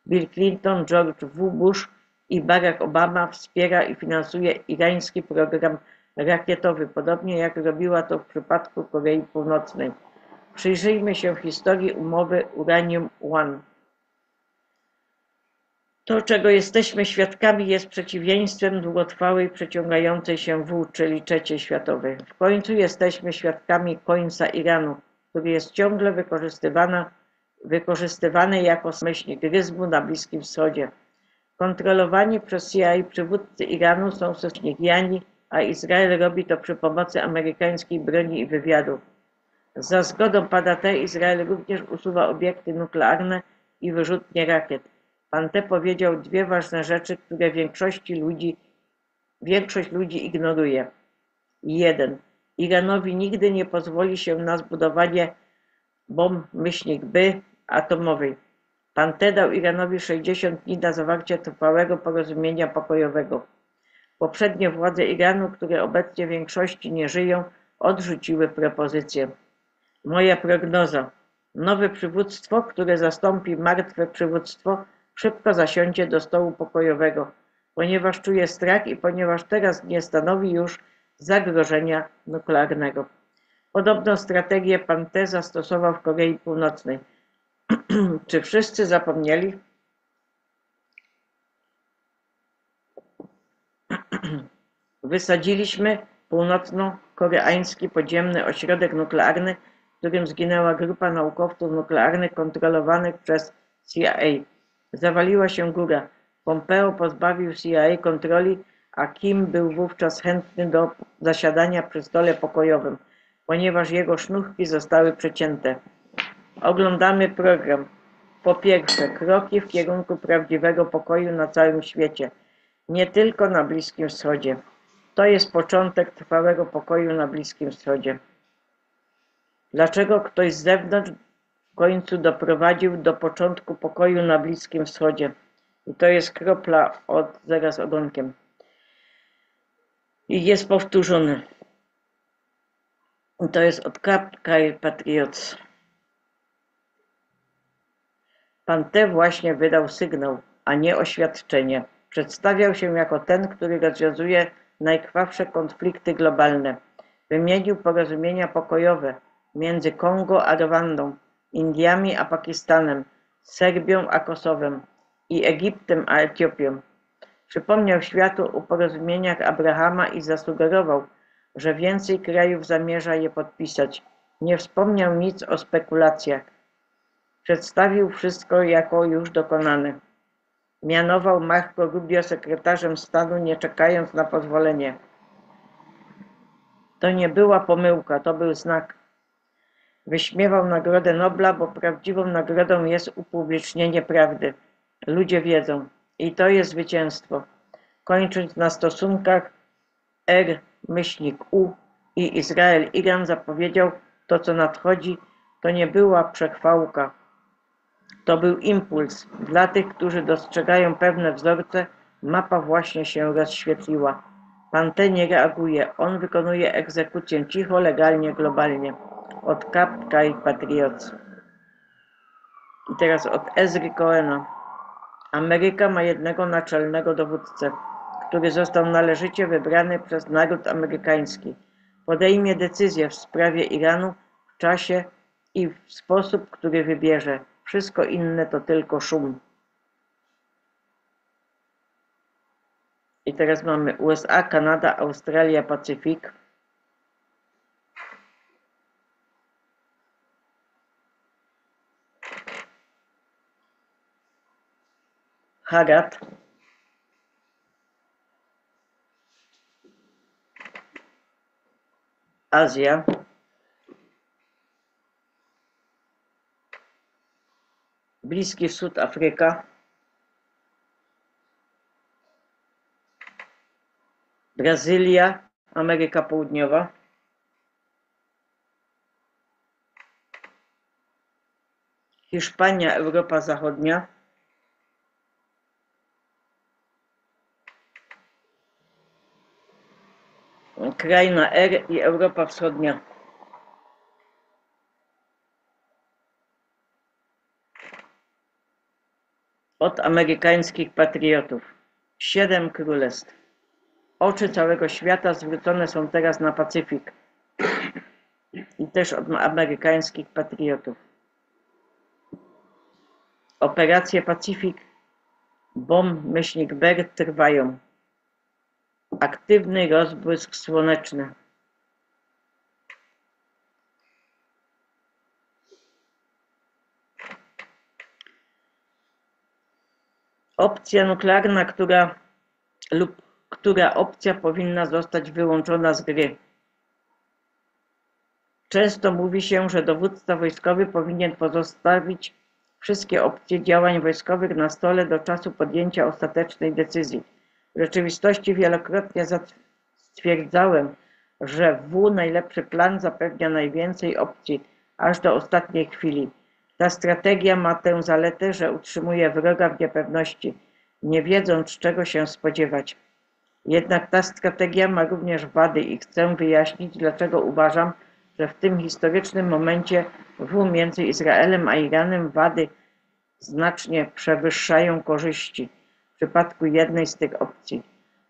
Bill Clinton, George W. Bush i Barack Obama wspiera i finansuje irański program rakietowy, podobnie jak robiła to w przypadku Korei Północnej. Przyjrzyjmy się historii umowy Uranium One. To, czego jesteśmy świadkami, jest przeciwieństwem długotrwałej, przeciągającej się W, czyli III światowej. W końcu jesteśmy świadkami końca Iranu, który jest ciągle wykorzystywany jako myślnik ryzmu na Bliskim Wschodzie. Kontrolowani przez CIA przywódcy Iranu są sojusznikami, a Izrael robi to przy pomocy amerykańskiej broni i wywiadu. Za zgodą pana T. Izrael również usuwa obiekty nuklearne i wyrzutnie rakiet. Pan T. powiedział 2 ważne rzeczy, które większość ludzi ignoruje. 1. Iranowi nigdy nie pozwoli się na zbudowanie bomb atomowej. Pan T. dał Iranowi 60 dni na zawarcie trwałego porozumienia pokojowego. Poprzednie władze Iranu, które obecnie w większości nie żyją, odrzuciły propozycję. Moja prognoza. Nowe przywództwo, które zastąpi martwe przywództwo, szybko zasiądzie do stołu pokojowego, ponieważ czuje strach i ponieważ teraz nie stanowi już zagrożenia nuklearnego. Podobną strategię pan T. zastosował w Korei Północnej. Czy wszyscy zapomnieli? Wysadziliśmy północno-koreański podziemny ośrodek nuklearny, w którym zginęła grupa naukowców nuklearnych kontrolowanych przez CIA. Zawaliła się góra. Pompeo pozbawił CIA kontroli, a Kim był wówczas chętny do zasiadania przy stole pokojowym, ponieważ jego sznurki zostały przecięte. Oglądamy program. Po pierwsze, kroki w kierunku prawdziwego pokoju na całym świecie, nie tylko na Bliskim Wschodzie. To jest początek trwałego pokoju na Bliskim Wschodzie. Dlaczego ktoś z zewnątrz w końcu doprowadził do początku pokoju na Bliskim Wschodzie? I to jest kropla zaraz ogonkiem. I jest powtórzone. I to jest od Kapkaj Patriots. Pan T. właśnie wydał sygnał, a nie oświadczenie. Przedstawiał się jako ten, który rozwiązuje najkrwawsze konflikty globalne. Wymienił porozumienia pokojowe między Kongo a Rwandą, Indiami a Pakistanem, Serbią a Kosowem i Egiptem a Etiopią. Przypomniał światu o porozumieniach Abrahama i zasugerował, że więcej krajów zamierza je podpisać. Nie wspomniał nic o spekulacjach. Przedstawił wszystko jako już dokonane. Mianował Marco Rubio sekretarzem stanu, nie czekając na pozwolenie. To nie była pomyłka, to był znak. Wyśmiewał Nagrodę Nobla, bo prawdziwą nagrodą jest upublicznienie prawdy. Ludzie wiedzą. I to jest zwycięstwo. Kończąc na stosunkach R-U i Izrael-Iran zapowiedział, to co nadchodzi, to nie była przechwałka. To był impuls. Dla tych, którzy dostrzegają pewne wzorce, mapa właśnie się rozświetliła. Pan T nie reaguje. On wykonuje egzekucję cicho, legalnie, globalnie. Od Kapka i Patriots. I teraz od Ezry Cohena. Ameryka ma jednego naczelnego dowódcę, który został należycie wybrany przez naród amerykański. Podejmie decyzję w sprawie Iranu w czasie i w sposób, który wybierze. Wszystko inne to tylko szum. I teraz mamy USA, Kanada, Australia, Pacyfik. Hagat. Azja. Bliski Wschód, Afryka. Brazylia, Ameryka Południowa. Hiszpania, Europa Zachodnia. Kraina R i Europa Wschodnia. Od amerykańskich patriotów. 7 królestw. Oczy całego świata zwrócone są teraz na Pacyfik. I też od amerykańskich patriotów. Operacje Pacyfik, BOM-BER trwają. Aktywny rozbłysk słoneczny. Opcja nuklearna, która opcja powinna zostać wyłączona z gry. Często mówi się, że dowódca wojskowy powinien pozostawić wszystkie opcje działań wojskowych na stole do czasu podjęcia ostatecznej decyzji. W rzeczywistości wielokrotnie stwierdzałem, że najlepszy plan zapewnia najwięcej opcji, aż do ostatniej chwili. Ta strategia ma tę zaletę, że utrzymuje wroga w niepewności, nie wiedząc, czego się spodziewać. Jednak ta strategia ma również wady i chcę wyjaśnić, dlaczego uważam, że w tym historycznym momencie między Izraelem a Iranem wady znacznie przewyższają korzyści w przypadku jednej z tych opcji.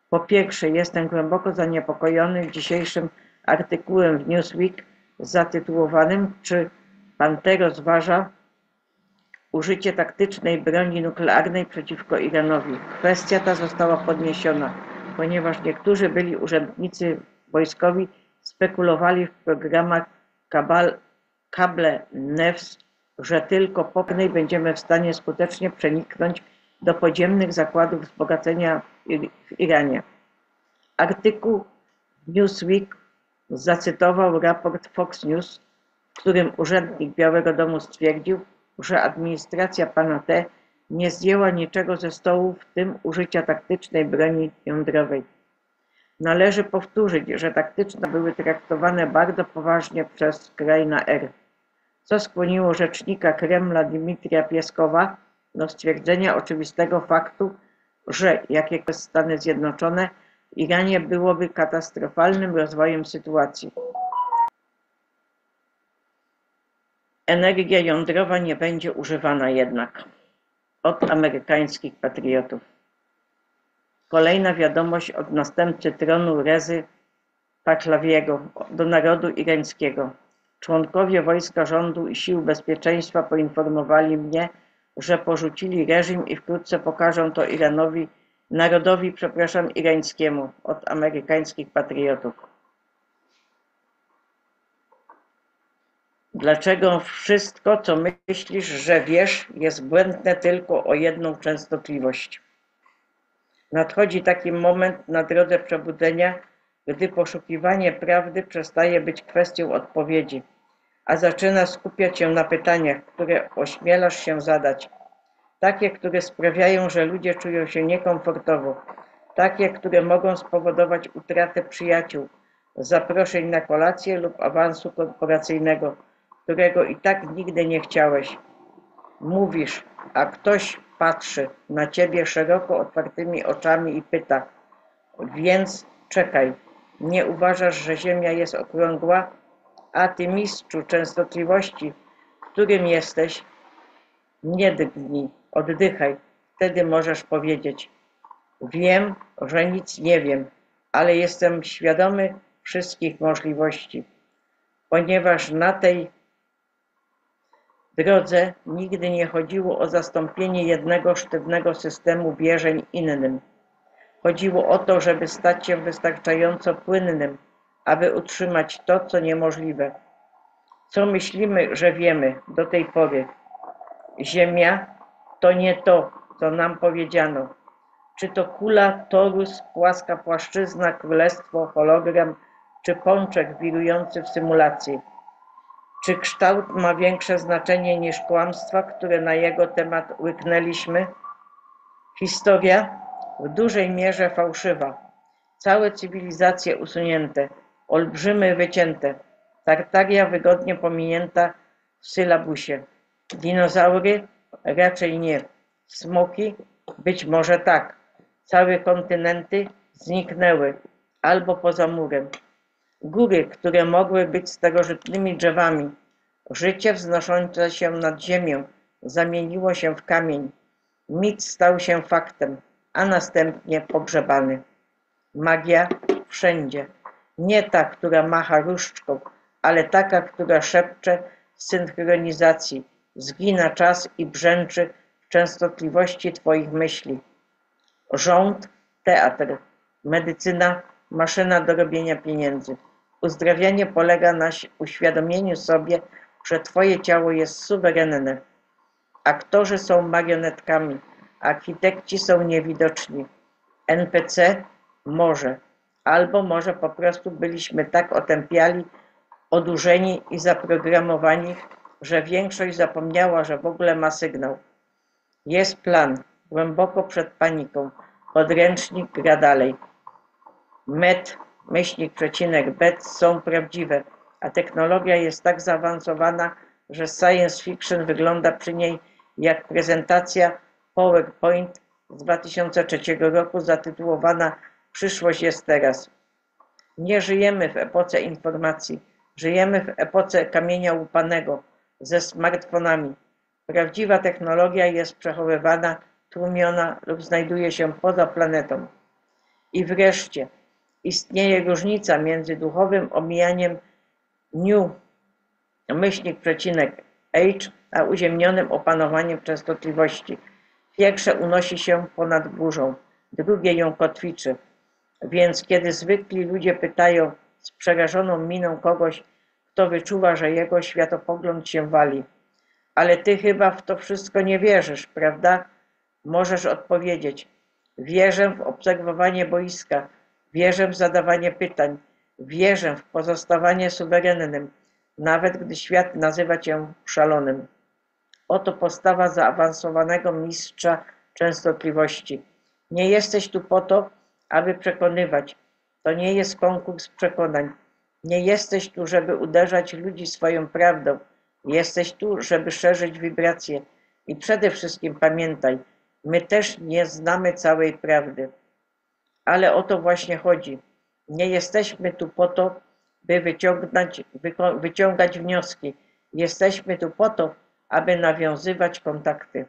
Po pierwsze, jestem głęboko zaniepokojony dzisiejszym artykułem w Newsweek zatytułowanym "Czy pan T rozważa użycie taktycznej broni nuklearnej przeciwko Iranowi?" Kwestia ta została podniesiona, ponieważ niektórzy byli urzędnicy wojskowi spekulowali w programach Kable News, że tylko po niej będziemy w stanie skutecznie przeniknąć do podziemnych zakładów wzbogacenia w Iranie. Artykuł Newsweek zacytował raport Fox News, w którym urzędnik Białego Domu stwierdził, że administracja pana T nie zdjęła niczego ze stołu, w tym użycia taktycznej broni jądrowej. Należy powtórzyć, że taktyczne były traktowane bardzo poważnie przez krainę R, co skłoniło rzecznika Kremla Dmitrija Pieskowa do stwierdzenia oczywistego faktu, że jakie Stany Zjednoczone w Iranie byłoby katastrofalnym rozwojem sytuacji. Energia jądrowa nie będzie używana jednak. Od amerykańskich patriotów. Kolejna wiadomość od następcy tronu Rezy Pahlawiego do narodu irańskiego. Członkowie wojska rządu i sił bezpieczeństwa poinformowali mnie, że porzucili reżim i wkrótce pokażą to Iranowi narodowi, przepraszam, irańskiemu od amerykańskich patriotów. Dlaczego wszystko, co myślisz, że wiesz, jest błędne tylko o jedną częstotliwość? Nadchodzi taki moment na drodze przebudzenia, gdy poszukiwanie prawdy przestaje być kwestią odpowiedzi, a zaczyna skupiać się na pytaniach, które ośmielasz się zadać. Takie, które sprawiają, że ludzie czują się niekomfortowo. Takie, które mogą spowodować utratę przyjaciół, zaproszeń na kolację lub awansu korporacyjnego, którego i tak nigdy nie chciałeś. Mówisz, a ktoś patrzy na ciebie szeroko otwartymi oczami i pyta: więc czekaj, nie uważasz, że Ziemia jest okrągła? A ty, mistrzu częstotliwości, którym jesteś, nie drgnij, oddychaj. Wtedy możesz powiedzieć: wiem, że nic nie wiem, ale jestem świadomy wszystkich możliwości, ponieważ na tej drodze nigdy nie chodziło o zastąpienie jednego sztywnego systemu wierzeń innym. Chodziło o to, żeby stać się wystarczająco płynnym, aby utrzymać to, co niemożliwe. Co myślimy, że wiemy do tej pory? Ziemia to nie to, co nam powiedziano. Czy to kula, torus, płaska płaszczyzna, królestwo, hologram, czy pączek wirujący w symulacji? Czy kształt ma większe znaczenie niż kłamstwa, które na jego temat łyknęliśmy? Historia w dużej mierze fałszywa. Całe cywilizacje usunięte, olbrzymy wycięte, Tartaria wygodnie pominięta w sylabusie. Dinozaury? Raczej nie. Smoki? Być może tak. Całe kontynenty zniknęły albo poza murem. Góry, które mogły być starożytnymi drzewami. Życie wznoszące się nad ziemią zamieniło się w kamień. Mit stał się faktem, a następnie pogrzebany. Magia wszędzie. Nie ta, która macha różdżką, ale taka, która szepcze w synchronizacji, zgina czas i brzęczy w częstotliwości twoich myśli. Rząd, teatr, medycyna, maszyna do robienia pieniędzy. Uzdrawianie polega na uświadomieniu sobie, że twoje ciało jest suwerenne. Aktorzy są marionetkami, architekci są niewidoczni. NPC może, albo może po prostu byliśmy tak otępiali, odurzeni i zaprogramowani, że większość zapomniała, że w ogóle ma sygnał. Jest plan, głęboko przed paniką. Podręcznik gra dalej. Met, bet są prawdziwe, a technologia jest tak zaawansowana, że science fiction wygląda przy niej jak prezentacja PowerPoint z 2003 roku zatytułowana Przyszłość jest teraz. Nie żyjemy w epoce informacji, żyjemy w epoce kamienia łupanego ze smartfonami. Prawdziwa technologia jest przechowywana, tłumiona lub znajduje się poza planetą. I wreszcie istnieje różnica między duchowym omijaniem new, age, a uziemnionym opanowaniem częstotliwości. Pierwsze unosi się ponad burzą, drugie ją kotwiczy. Więc kiedy zwykli ludzie pytają z przerażoną miną kogoś, kto wyczuwa, że jego światopogląd się wali: ale ty chyba w to wszystko nie wierzysz, prawda? Możesz odpowiedzieć: wierzę w obserwowanie boiska, wierzę w zadawanie pytań, wierzę w pozostawanie suwerennym, nawet gdy świat nazywa cię szalonym. Oto postawa zaawansowanego mistrza częstotliwości. Nie jesteś tu po to, aby przekonywać. To nie jest konkurs przekonań. Nie jesteś tu, żeby uderzać ludzi swoją prawdą. Jesteś tu, żeby szerzyć wibracje. I przede wszystkim pamiętaj, my też nie znamy całej prawdy. Ale o to właśnie chodzi. Nie jesteśmy tu po to, by wyciągać wnioski. Jesteśmy tu po to, aby nawiązywać kontakty.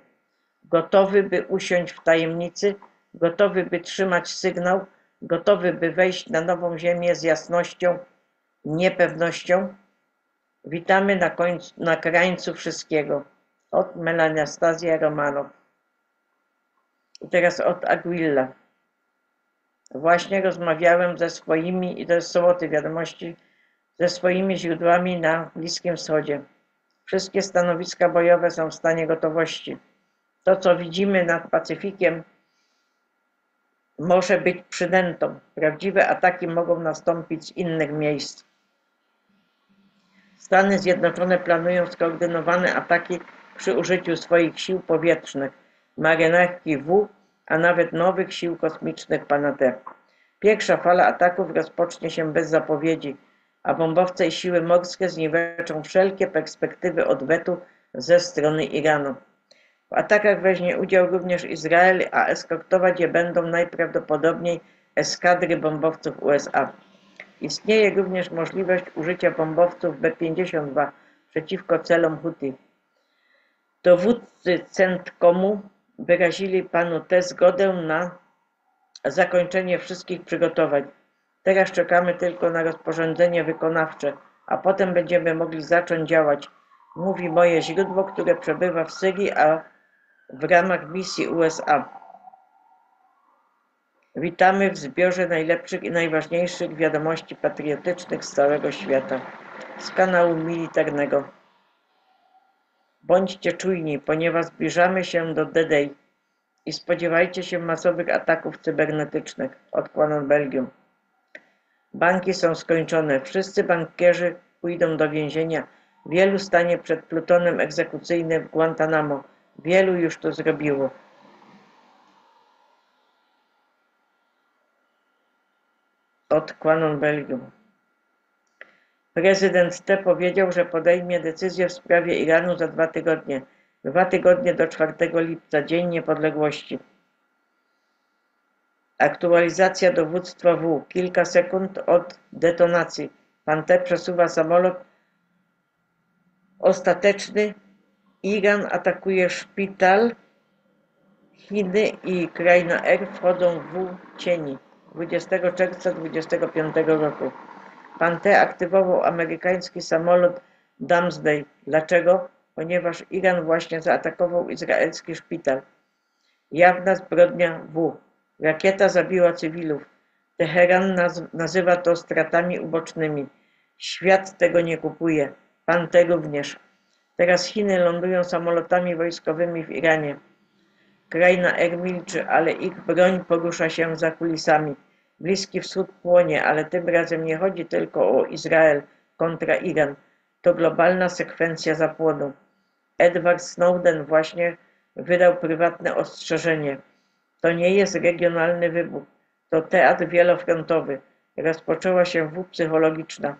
Gotowy, by usiąść w tajemnicy, gotowy, by trzymać sygnał, gotowy, by wejść na nową ziemię z jasnością, niepewnością. Witamy na krańcu wszystkiego. Od Melanastazja Romanow. I teraz od Aguilla. Właśnie rozmawiałem ze swoimi, i to jest z soboty wiadomości, ze swoimi źródłami na Bliskim Wschodzie. Wszystkie stanowiska bojowe są w stanie gotowości. To, co widzimy nad Pacyfikiem, może być przynętą. Prawdziwe ataki mogą nastąpić z innych miejsc. Stany Zjednoczone planują skoordynowane ataki przy użyciu swoich sił powietrznych, marynarki W, a nawet nowych sił kosmicznych Pana T. Pierwsza fala ataków rozpocznie się bez zapowiedzi, a bombowce i siły morskie zniweczą wszelkie perspektywy odwetu ze strony Iranu. W atakach weźmie udział również Izrael, a eskortować je będą najprawdopodobniej eskadry bombowców USA. Istnieje również możliwość użycia bombowców B-52 przeciwko celom Houthi. Dowódcy CENTCOM-u wyrazili panu T zgodę na zakończenie wszystkich przygotowań. Teraz czekamy tylko na rozporządzenie wykonawcze, a potem będziemy mogli zacząć działać, mówi moje źródło, które przebywa w Syrii, a w ramach misji USA. Witamy w zbiorze najlepszych i najważniejszych wiadomości patriotycznych z całego świata, z kanału militarnego. Bądźcie czujni, ponieważ zbliżamy się do D-Day i spodziewajcie się masowych ataków cybernetycznych, odkłano Belgium. Banki są skończone, wszyscy bankierzy pójdą do więzienia, wielu stanie przed plutonem egzekucyjnym w Guantanamo, wielu już to zrobiło. Od Quanon Belgium. Prezydent T powiedział, że podejmie decyzję w sprawie Iranu za 2 tygodnie. 2 tygodnie do 4 lipca, Dzień Niepodległości. Aktualizacja dowództwa W. Kilka sekund od detonacji. Pan T przesuwa samolot ostateczny. Iran atakuje szpital. Chiny i Kraina R wchodzą w cieni. 20 czerwca 2025 roku. Pan T aktywował amerykański samolot Doomsday. Dlaczego? Ponieważ Iran właśnie zaatakował izraelski szpital. Jawna zbrodnia W. Rakieta zabiła cywilów. Teheran nazywa to stratami ubocznymi. Świat tego nie kupuje. Pan T również. Teraz Chiny lądują samolotami wojskowymi w Iranie. Kraina R milczy, ale ich broń porusza się za kulisami. Bliski Wschód płonie, ale tym razem nie chodzi tylko o Izrael kontra Iran. To globalna sekwencja zapłonu. Edward Snowden właśnie wydał prywatne ostrzeżenie. To nie jest regionalny wybuch. To teatr wielofrontowy. Rozpoczęła się W psychologiczna.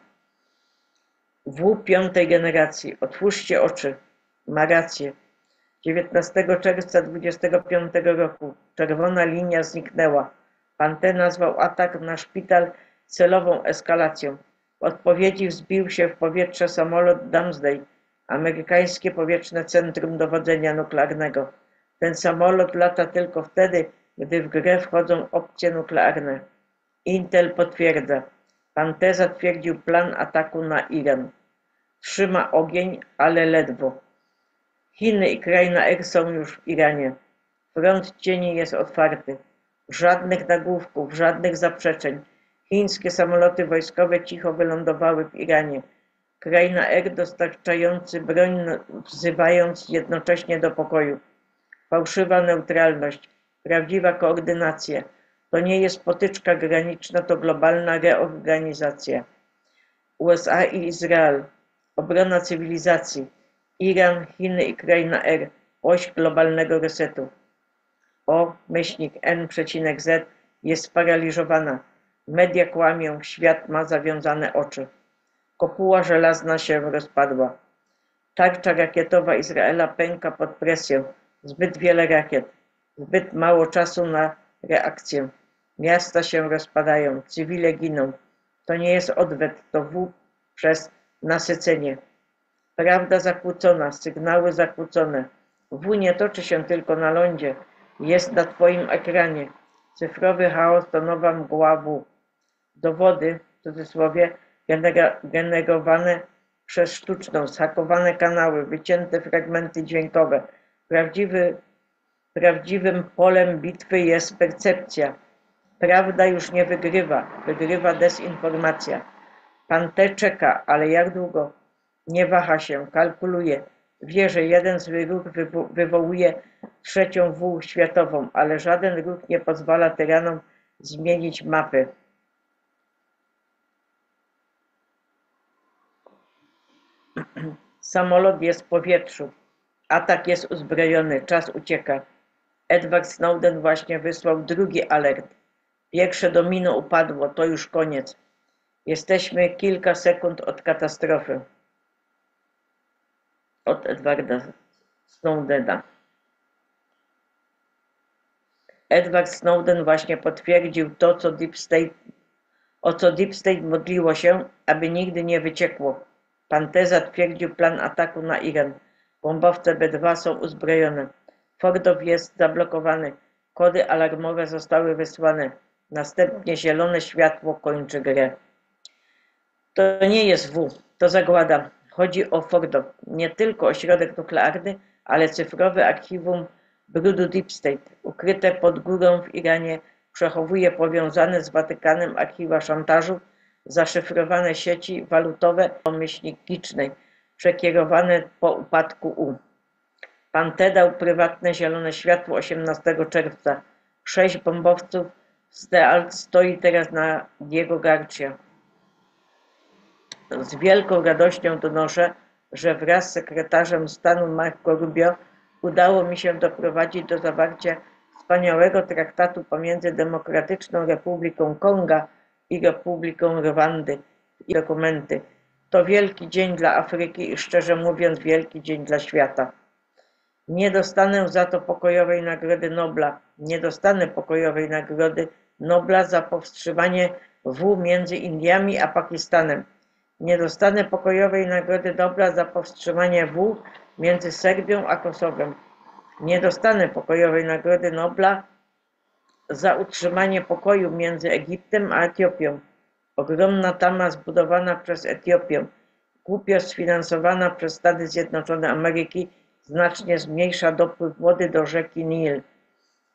W 5. generacji. Otwórzcie oczy. Ma rację. 19 czerwca 25 roku. Czerwona linia zniknęła. Pan T nazwał atak na szpital celową eskalacją. W odpowiedzi wzbił się w powietrze samolot Doomsday, amerykańskie powietrzne centrum dowodzenia nuklearnego. Ten samolot lata tylko wtedy, gdy w grę wchodzą opcje nuklearne. Intel potwierdza. Pan T zatwierdził plan ataku na Iran. Trzyma ogień, ale ledwo. Chiny i Kraina R są już w Iranie. Front cieni jest otwarty. Żadnych nagłówków, żadnych zaprzeczeń. Chińskie samoloty wojskowe cicho wylądowały w Iranie. Kraina R dostarczający broń, wzywając jednocześnie do pokoju. Fałszywa neutralność, prawdziwa koordynacja. To nie jest potyczka graniczna, to globalna reorganizacja. USA i Izrael. Obrona cywilizacji. Iran, Chiny i Kraina R. Oś globalnego resetu. O-N-Z jest sparaliżowana. Media kłamią, świat ma zawiązane oczy. Kopuła żelazna się rozpadła. Tarcza rakietowa Izraela pęka pod presją. Zbyt wiele rakiet. Zbyt mało czasu na reakcję. Miasta się rozpadają, cywile giną. To nie jest odwet, to W przez nasycenie. Prawda zakłócona, sygnały zakłócone. W nie toczy się tylko na lądzie. Jest na twoim ekranie. Cyfrowy chaos to nowa mgła W. Dowody, w cudzysłowie, generowane przez sztuczną, zhakowane kanały, wycięte fragmenty dźwiękowe. Prawdziwym polem bitwy jest percepcja. Prawda już nie wygrywa, wygrywa dezinformacja. Pan T. czeka, ale jak długo? Nie waha się, kalkuluje. Wie, że jeden zły ruch wywołuje trzecią W światową, ale żaden ruch nie pozwala tyranom zmienić mapy. Samolot jest w powietrzu. Atak jest uzbrojony, czas ucieka. Edward Snowden właśnie wysłał drugi alert. Pierwsze domino upadło, to już koniec. Jesteśmy kilka sekund od katastrofy. Od Edwarda Snowdena. Edward Snowden właśnie potwierdził to, o co Deep State modliło się, aby nigdy nie wyciekło. Pan T. zatwierdził plan ataku na Iran. Bombowce B-2 są uzbrojone. Fordow jest zablokowany. Kody alarmowe zostały wysłane. Następnie zielone światło kończy grę. To nie jest W, to zagłada. Chodzi o Fordow. Nie tylko ośrodek nuklearny, ale cyfrowe archiwum brudu Deep State. Ukryte pod górą w Iranie przechowuje powiązane z Watykanem archiwa szantażu, zaszyfrowane sieci walutowe myślnicznej, przekierowane po upadku U. Pan T. dał prywatne zielone światło 18 czerwca. 6 bombowców z Dealt stoi teraz na Diego Garcia. Z wielką radością donoszę, że wraz z sekretarzem stanu Marco Rubio udało mi się doprowadzić do zawarcia wspaniałego traktatu pomiędzy Demokratyczną Republiką Konga i Republiką Rwandy i dokumenty. To wielki dzień dla Afryki i szczerze mówiąc wielki dzień dla świata. Nie dostanę za to pokojowej nagrody Nobla. Nie dostanę pokojowej nagrody Nobla za powstrzymanie W między Indiami a Pakistanem. Nie dostanę pokojowej nagrody Nobla za powstrzymanie W między Serbią a Kosowem. Nie dostanę pokojowej nagrody Nobla za utrzymanie pokoju między Egiptem a Etiopią. Ogromna tama zbudowana przez Etiopię, głupio sfinansowana przez Stany Zjednoczone Ameryki, znacznie zmniejsza dopływ wody do rzeki Nil.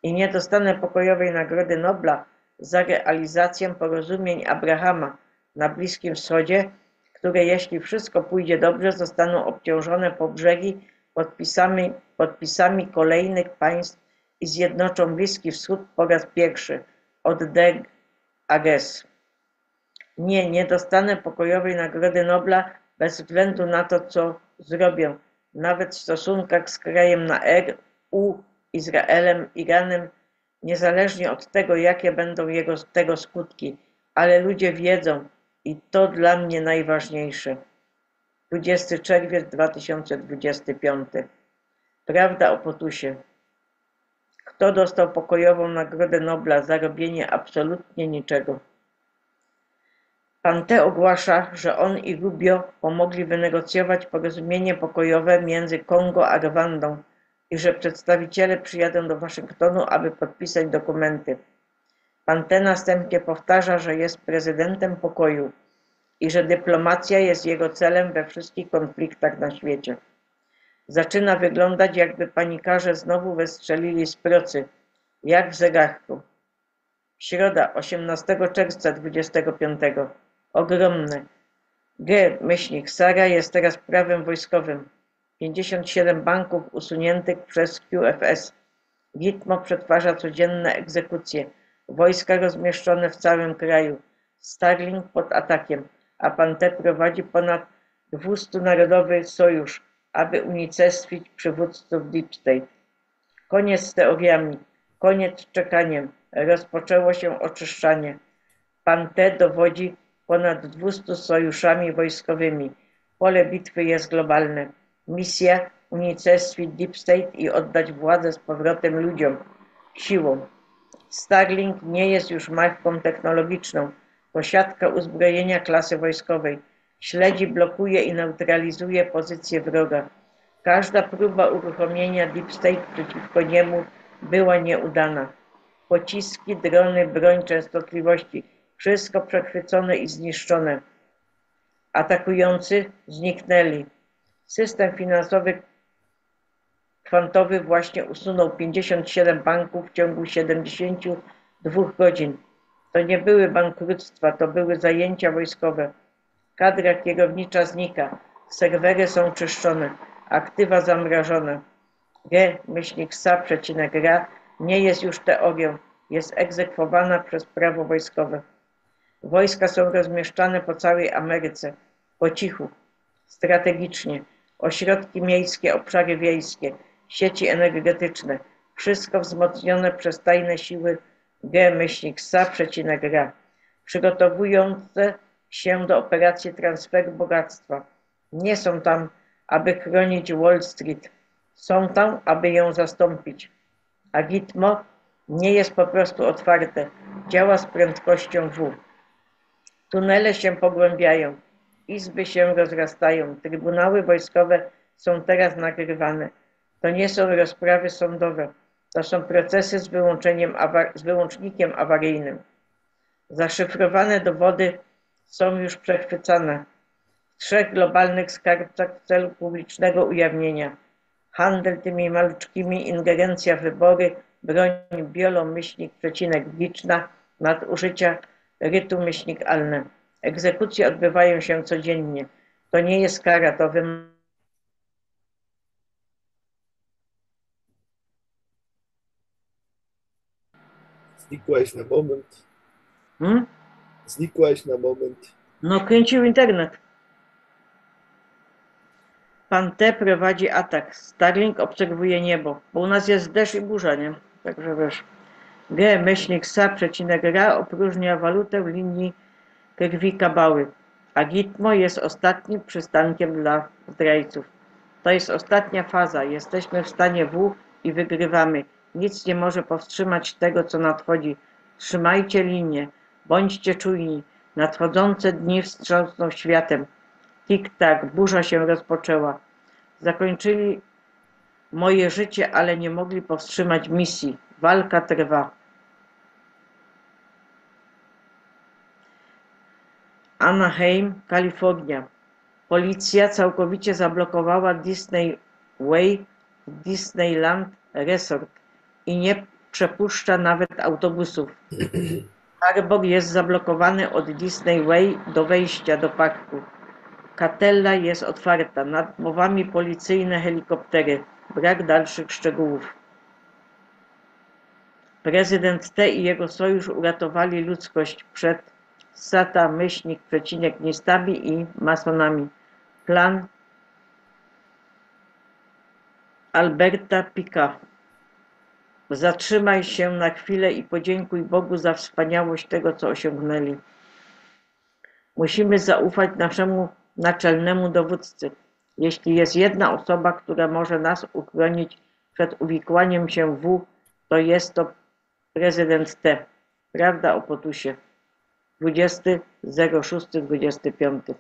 I nie dostanę pokojowej nagrody Nobla za realizację porozumień Abrahama na Bliskim Wschodzie, które jeśli wszystko pójdzie dobrze, zostaną obciążone po brzegi podpisami kolejnych państw i zjednoczą Bliski Wschód po raz pierwszy od Deg Ages. Nie dostanę pokojowej nagrody Nobla bez względu na to, co zrobię, nawet w stosunkach z krajem na R, U, Izraelem, Iranem, niezależnie od tego, jakie będą tego skutki, ale ludzie wiedzą i to dla mnie najważniejsze. 20 czerwiec 2025. Prawda o Potusie. Kto dostał pokojową nagrodę Nobla za robienie absolutnie niczego? Pan T. ogłasza, że on i Rubio pomogli wynegocjować porozumienie pokojowe między Kongo a Rwandą i że przedstawiciele przyjadą do Waszyngtonu, aby podpisać dokumenty. Pan T. następnie powtarza, że jest prezydentem pokoju i że dyplomacja jest jego celem we wszystkich konfliktach na świecie. Zaczyna wyglądać, jakby panikarze znowu wystrzelili z procy, jak w zegarku. Środa, 18 czerwca 25. Ogromne. Sara jest teraz prawem wojskowym. 57 banków usuniętych przez QFS. Gitmo przetwarza codzienne egzekucje. Wojska rozmieszczone w całym kraju. Starlink pod atakiem, a pan T. prowadzi ponad 200-narodowy sojusz, aby unicestwić przywódców Deep State. Koniec z teoriami, koniec z czekaniem. Rozpoczęło się oczyszczanie. Pan T. dowodzi ponad 200 sojuszami wojskowymi. Pole bitwy jest globalne. Misja unicestwić Deep State i oddać władzę z powrotem ludziom. Siłą. Starlink nie jest już marką technologiczną. To siatka uzbrojenia klasy wojskowej. Śledzi, blokuje i neutralizuje pozycję wroga. Każda próba uruchomienia Deep State przeciwko niemu była nieudana. Pociski, drony, broń częstotliwości. Wszystko przechwycone i zniszczone. Atakujący zniknęli. System finansowy kwantowy właśnie usunął 57 banków w ciągu 72 godzin. To nie były bankructwa, to były zajęcia wojskowe. Kadra kierownicza znika, serwery są czyszczone, aktywa zamrażone. G-SA-RA nie jest już teorią, jest egzekwowana przez prawo wojskowe. Wojska są rozmieszczane po całej Ameryce, po cichu, strategicznie, ośrodki miejskie, obszary wiejskie, sieci energetyczne, wszystko wzmocnione przez tajne siły G-SA-RA, przygotowujące się do operacji transferu bogactwa. Nie są tam, aby chronić Wall Street, są tam, aby ją zastąpić. A Gitmo nie jest po prostu otwarte, działa z prędkością W. Tunele się pogłębiają, izby się rozrastają, trybunały wojskowe są teraz nagrywane. To nie są rozprawy sądowe, to są procesy z wyłącznikiem awaryjnym. Zaszyfrowane dowody są już przechwycane w 3 globalnych skarbcach w celu publicznego ujawnienia. Handel tymi maluczkimi, ingerencja w wybory, broń biolo-wiczna, nadużycia rytu-alne. Egzekucje odbywają się codziennie. To nie jest kara, to Znikłaś na moment. Znikłaś na moment. No, kręcił internet. Pan T prowadzi atak. Starlink obserwuje niebo. Bo u nas jest deszcz i burza, nie? Także wiesz. G-SA-RA opróżnia walutę w linii krwi kabały. A Gitmo jest ostatnim przystankiem dla zdrajców. To jest ostatnia faza. Jesteśmy w stanie W i wygrywamy. Nic nie może powstrzymać tego, co nadchodzi. Trzymajcie linię. Bądźcie czujni. Nadchodzące dni wstrząsną światem. Tik-tak, burza się rozpoczęła. Zakończyli moje życie, ale nie mogli powstrzymać misji. Walka trwa. Anaheim, Kalifornia. Policja całkowicie zablokowała Disney Way w Disneyland Resort i nie przepuszcza nawet autobusów. Harbor jest zablokowany od Disney Way do wejścia do parku. Katella jest otwarta, nad głowami policyjne helikoptery. Brak dalszych szczegółów. Prezydent T i jego sojusz uratowali ludzkość przed Sata-Nistabi i masonami. Plan Alberta Picka. Zatrzymaj się na chwilę i podziękuj Bogu za wspaniałość tego, co osiągnęli. Musimy zaufać naszemu naczelnemu dowódcy. Jeśli jest jedna osoba, która może nas uchronić przed uwikłaniem się W, to jest to prezydent T. Prawda o Potusie. 20.06.25.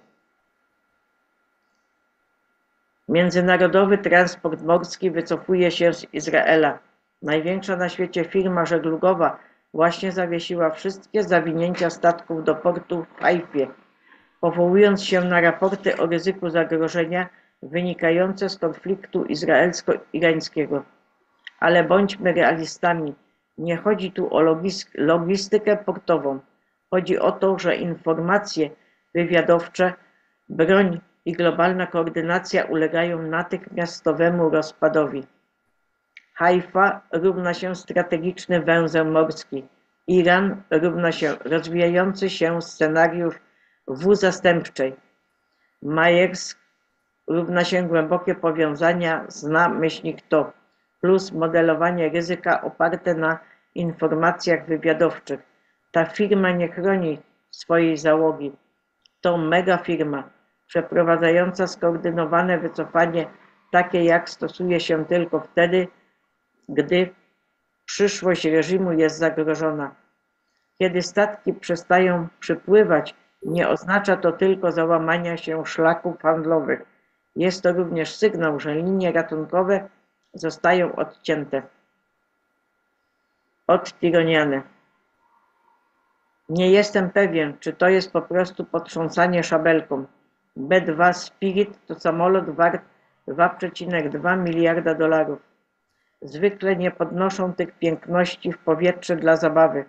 Międzynarodowy transport morski wycofuje się z Izraela. Największa na świecie firma żeglugowa właśnie zawiesiła wszystkie zawinięcia statków do portu w Haifie, powołując się na raporty o ryzyku zagrożenia wynikające z konfliktu izraelsko-irańskiego. Ale bądźmy realistami, nie chodzi tu o logistykę portową. Chodzi o to, że informacje wywiadowcze, broń i globalna koordynacja ulegają natychmiastowemu rozpadowi. Haifa równa się strategiczny węzeł morski. Iran równa się rozwijający się scenariusz W zastępczej. Majersk równa się głębokie powiązania zna myślnik to, plus modelowanie ryzyka oparte na informacjach wywiadowczych. Ta firma nie chroni swojej załogi. To mega firma, przeprowadzająca skoordynowane wycofanie, takie jak stosuje się tylko wtedy, gdy przyszłość reżimu jest zagrożona. Kiedy statki przestają przypływać, nie oznacza to tylko załamania się szlaków handlowych. Jest to również sygnał, że linie ratunkowe zostają odcięte. Odtironiane. Nie jestem pewien, czy to jest po prostu potrząsanie szabelką. B-2 Spirit to samolot wart $2,2 miliarda. Zwykle nie podnoszą tych piękności w powietrze dla zabawy.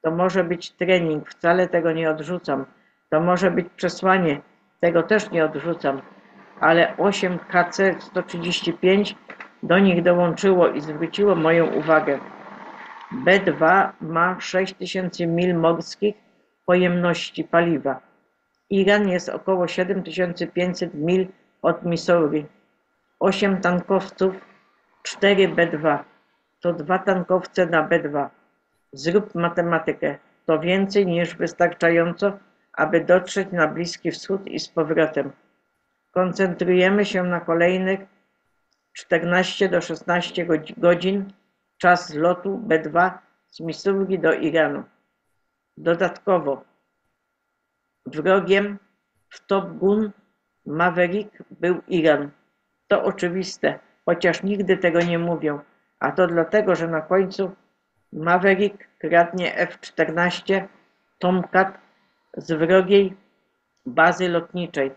To może być trening, wcale tego nie odrzucam. To może być przesłanie, tego też nie odrzucam. Ale 8 KC-135 do nich dołączyło i zwróciło moją uwagę. B2 ma 6000 mil morskich pojemności paliwa. Iran jest około 7500 mil od Missouri. 8 tankowców, 4 B2. To 2 tankowce na B2. Zrób matematykę. To więcej niż wystarczająco, aby dotrzeć na Bliski Wschód i z powrotem. Koncentrujemy się na kolejnych 14 do 16 godzin, czas lotu B2 z Missouri do Iranu. Dodatkowo wrogiem w Top Gun Maverick był Iran. To oczywiste, chociaż nigdy tego nie mówią, a to dlatego, że na końcu Maverick kradnie F-14 Tomcat z wrogiej bazy lotniczej.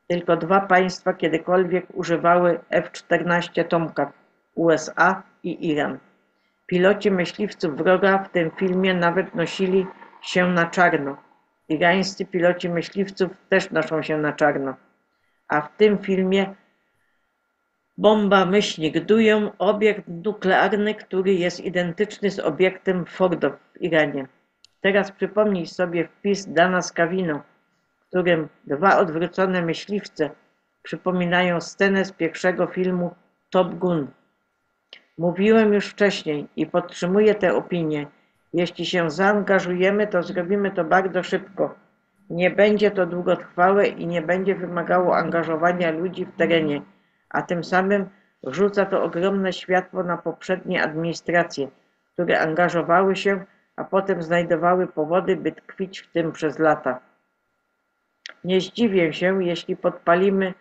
Tylko 2 państwa kiedykolwiek używały F-14 Tomcat, USA i Iran. Piloci myśliwców wroga w tym filmie nawet nosili się na czarno. Irańscy piloci myśliwców też noszą się na czarno. A w tym filmie bomba-myślnik dują obiekt nuklearny, który jest identyczny z obiektem Fordo w Iranie. Teraz przypomnij sobie wpis Dana Scavino, w którym 2 odwrócone myśliwce przypominają scenę z pierwszego filmu Top Gun. Mówiłem już wcześniej i podtrzymuję tę opinię. Jeśli się zaangażujemy, to zrobimy to bardzo szybko. Nie będzie to długotrwałe i nie będzie wymagało angażowania ludzi w terenie, a tym samym rzuca to ogromne światło na poprzednie administracje, które angażowały się, a potem znajdowały powody, by tkwić w tym przez lata. Nie zdziwię się, jeśli podpalimy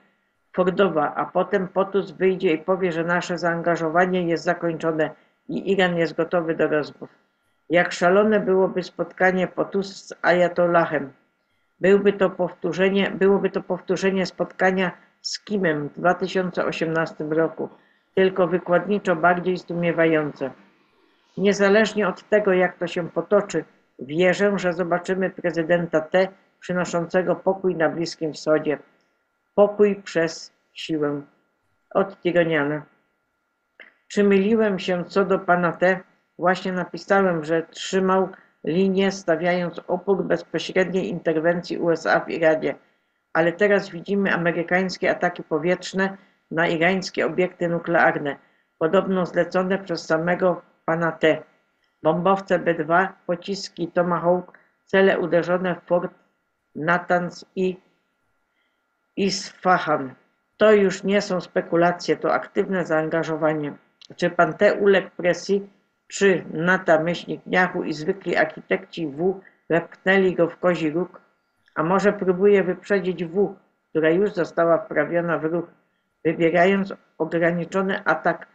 Fordowa, a potem POTUS wyjdzie i powie, że nasze zaangażowanie jest zakończone i Iran jest gotowy do rozmów. Jak szalone byłoby spotkanie POTUS z Ajatollahem. Byłoby to powtórzenie spotkania z Kimem w 2018 roku, tylko wykładniczo bardziej zdumiewające. Niezależnie od tego, jak to się potoczy, wierzę, że zobaczymy prezydenta T przynoszącego pokój na Bliskim Wschodzie. Pokój przez siłę. Od Tironiana. Czy myliłem się co do pana T? Właśnie napisałem, że trzymał linię, stawiając opór bezpośredniej interwencji USA w Iranie, ale teraz widzimy amerykańskie ataki powietrzne na irańskie obiekty nuklearne, podobno zlecone przez samego pana T. Bombowce B-2, pociski Tomahawk, cele uderzone w Fort Natanz i Isfahan. To już nie są spekulacje, to aktywne zaangażowanie. Czy pan T uległ presji, czy Nata-Netanjahu i zwykli architekci W wepchnęli go w kozi róg? A może próbuje wyprzedzić W, która już została wprawiona w ruch, wybierając ograniczony atak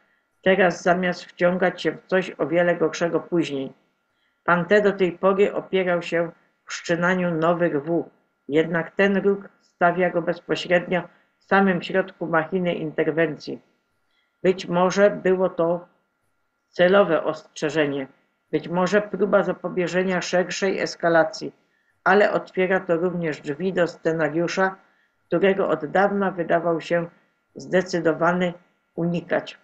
teraz zamiast wciągać się w coś o wiele gorszego później. Pan T do tej pory opierał się w wszczynaniu nowych W, jednak ten ruch stawia go bezpośrednio w samym środku machiny interwencji. Być może było to celowe ostrzeżenie, być może próba zapobieżenia szerszej eskalacji, ale otwiera to również drzwi do scenariusza, którego od dawna wydawał się zdecydowany unikać.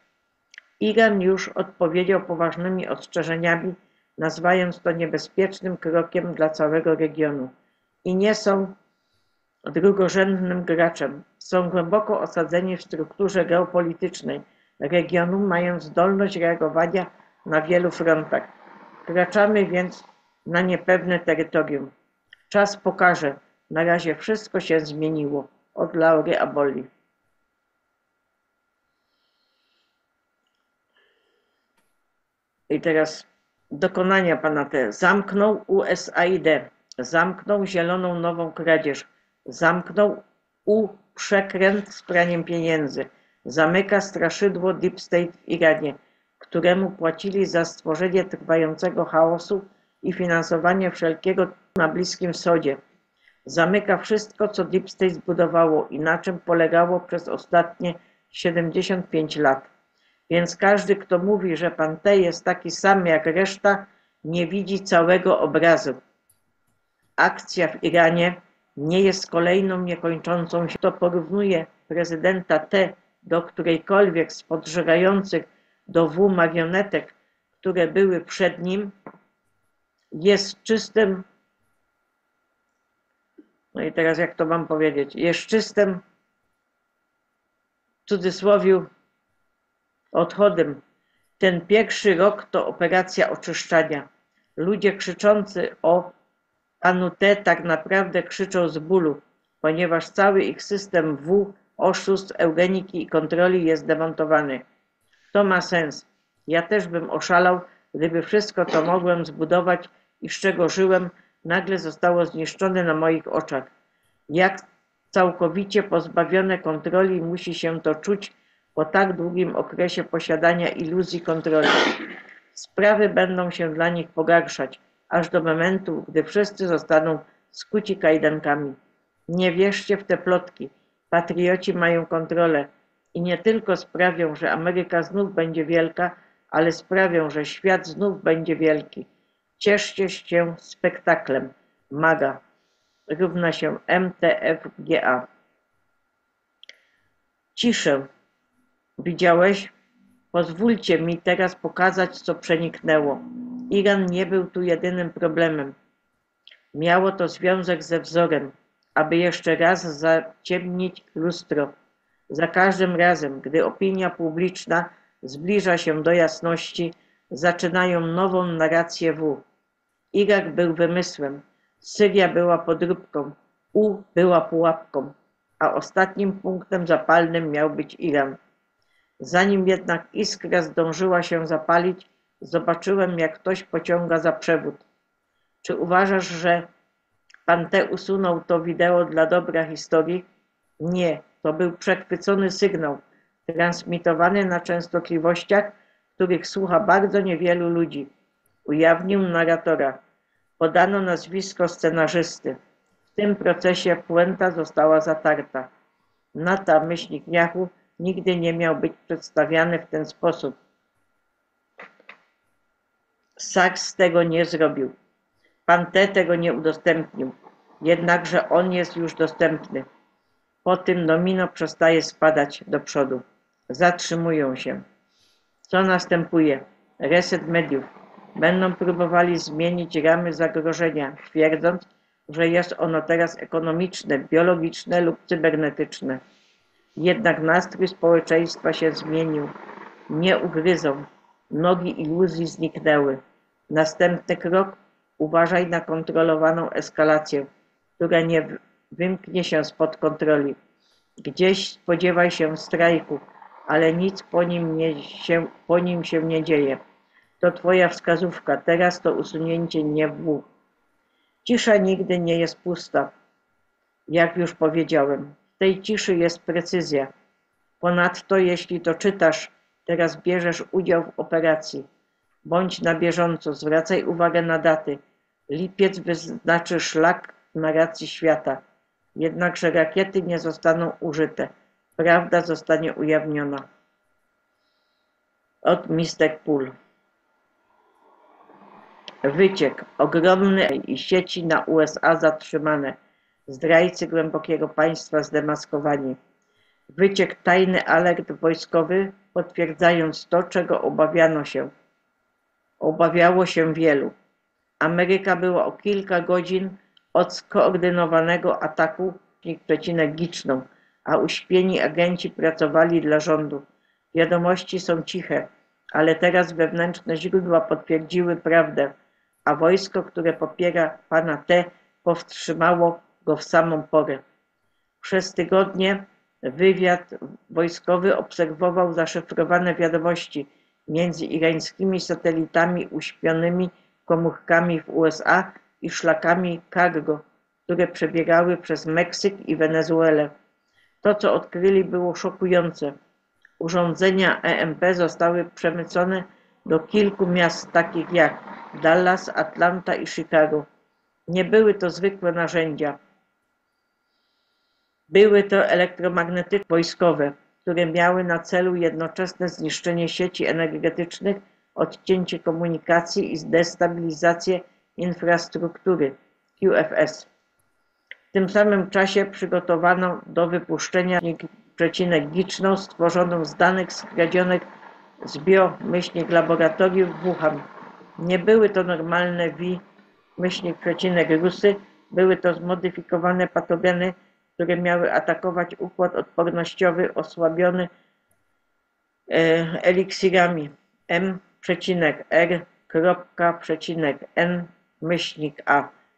Iran już odpowiedział poważnymi ostrzeżeniami, nazywając to niebezpiecznym krokiem dla całego regionu. I nie są drugorzędnym graczem. Są głęboko osadzeni w strukturze geopolitycznej regionu, mają zdolność reagowania na wielu frontach. Wkraczamy więc na niepewne terytorium. Czas pokaże. Na razie wszystko się zmieniło. Od Laury Aboli. I teraz dokonania pana T. Zamknął USAID. Zamknął zieloną nową kradzież. Zamknął przekręt z praniem pieniędzy. Zamyka straszydło Deep State w Iranie, któremu płacili za stworzenie trwającego chaosu i finansowanie wszelkiego na Bliskim Wschodzie. Zamyka wszystko, co Deep State zbudowało i na czym polegało przez ostatnie 75 lat. Więc każdy, kto mówi, że pan T jest taki sam jak reszta, nie widzi całego obrazu. Akcja w Iranie nie jest kolejną niekończącą się. Kto porównuje prezydenta T do którejkolwiek z podżegających do W marionetek, które były przed nim, jest czystym, no i teraz jak to mam powiedzieć, jest czystym, w cudzysłowie, odchodem. Ten pierwszy rok to operacja oczyszczania. Ludzie krzyczący o panu T tak naprawdę krzyczą z bólu, ponieważ cały ich system W, oszustw, eugeniki i kontroli jest demontowany. To ma sens. Ja też bym oszalał, gdyby wszystko, co mogłem zbudować i z czego żyłem, nagle zostało zniszczone na moich oczach. Jak całkowicie pozbawione kontroli musi się to czuć po tak długim okresie posiadania iluzji kontroli. Sprawy będą się dla nich pogarszać, aż do momentu, gdy wszyscy zostaną skuci kajdankami. Nie wierzcie w te plotki. Patrioci mają kontrolę i nie tylko sprawią, że Ameryka znów będzie wielka, ale sprawią, że świat znów będzie wielki. Cieszcie się spektaklem. MAGA równa się MTFGA. Ciszę. Widziałeś? Pozwólcie mi teraz pokazać, co przeniknęło. Iran nie był tu jedynym problemem. Miało to związek ze wzorem, aby jeszcze raz zaciemnić lustro. Za każdym razem, gdy opinia publiczna zbliża się do jasności, zaczynają nową narrację W. Irak był wymysłem, Syria była podróbką, U była pułapką, a ostatnim punktem zapalnym miał być Iran. Zanim jednak iskra zdążyła się zapalić, zobaczyłem, jak ktoś pociąga za przewód. Czy uważasz, że pan T usunął to wideo dla dobra historii? Nie, to był przechwycony sygnał, transmitowany na częstotliwościach, których słucha bardzo niewielu ludzi. Ujawnił narratora. Podano nazwisko scenarzysty. W tym procesie puenta została zatarta. Nata-Gniachu nigdy nie miał być przedstawiany w ten sposób. Sachs tego nie zrobił. Pan T tego nie udostępnił. Jednakże on jest już dostępny. Po tym domino przestaje spadać do przodu. Zatrzymują się. Co następuje? Reset mediów. Będą próbowali zmienić ramy zagrożenia, twierdząc, że jest ono teraz ekonomiczne, biologiczne lub cybernetyczne. Jednak nastrój społeczeństwa się zmienił. Nie ugryzą. Nogi iluzji zniknęły. Następny krok: uważaj na kontrolowaną eskalację, która nie wymknie się spod kontroli. Gdzieś spodziewaj się strajku, ale nic po nim się nie dzieje. To twoja wskazówka, teraz to usunięcie nie W. Cisza nigdy nie jest pusta. Jak już powiedziałem, w tej ciszy jest precyzja. Ponadto, jeśli to czytasz, teraz bierzesz udział w operacji. Bądź na bieżąco, zwracaj uwagę na daty. Lipiec wyznaczy szlak narracji świata. Jednakże rakiety nie zostaną użyte. Prawda zostanie ujawniona. Od Mystic Pool. Wyciek. Ogromny i sieci na USA zatrzymane. Zdrajcy głębokiego państwa zdemaskowani. Wyciek tajny alert wojskowy, potwierdzając to, czego obawiało się wielu. Ameryka była o kilka godzin od skoordynowanego ataku Giczną, a uśpieni agenci pracowali dla rządu. Wiadomości są ciche, ale teraz wewnętrzne źródła potwierdziły prawdę, a wojsko, które popiera pana T, powstrzymało go w samą porę. Przez tygodnie wywiad wojskowy obserwował zaszyfrowane wiadomości między irańskimi satelitami uśpionymi komórkami w USA i szlakami cargo, które przebiegały przez Meksyk i Wenezuelę. To, co odkryli, było szokujące. Urządzenia EMP zostały przemycone do kilku miast, takich jak Dallas, Atlanta i Chicago. Nie były to zwykłe narzędzia. Były to elektromagnetyczne wojskowe, które miały na celu jednoczesne zniszczenie sieci energetycznych odcięcie komunikacji i destabilizację infrastruktury QFS. W tym samym czasie przygotowano do wypuszczenia giczną stworzoną z danych skradzionych z bio-laboratoriów w Wuhan. Nie były to normalne Rusy, były to zmodyfikowane patogeny, które miały atakować układ odpornościowy osłabiony eliksirami M.R.N.A.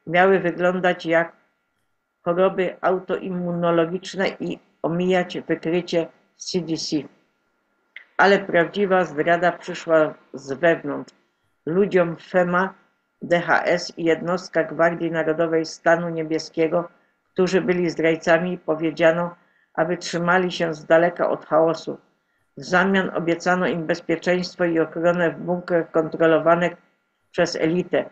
Miały wyglądać jak choroby autoimmunologiczne i omijać wykrycie CDC. Ale prawdziwa zdrada przyszła z wewnątrz. Ludziom FEMA, DHS i jednostka Gwardii Narodowej Stanu Niebieskiego, którzy byli zdrajcami, powiedziano, aby trzymali się z daleka od chaosu. W zamian obiecano im bezpieczeństwo i ochronę w bunkrach kontrolowanych przez elitę.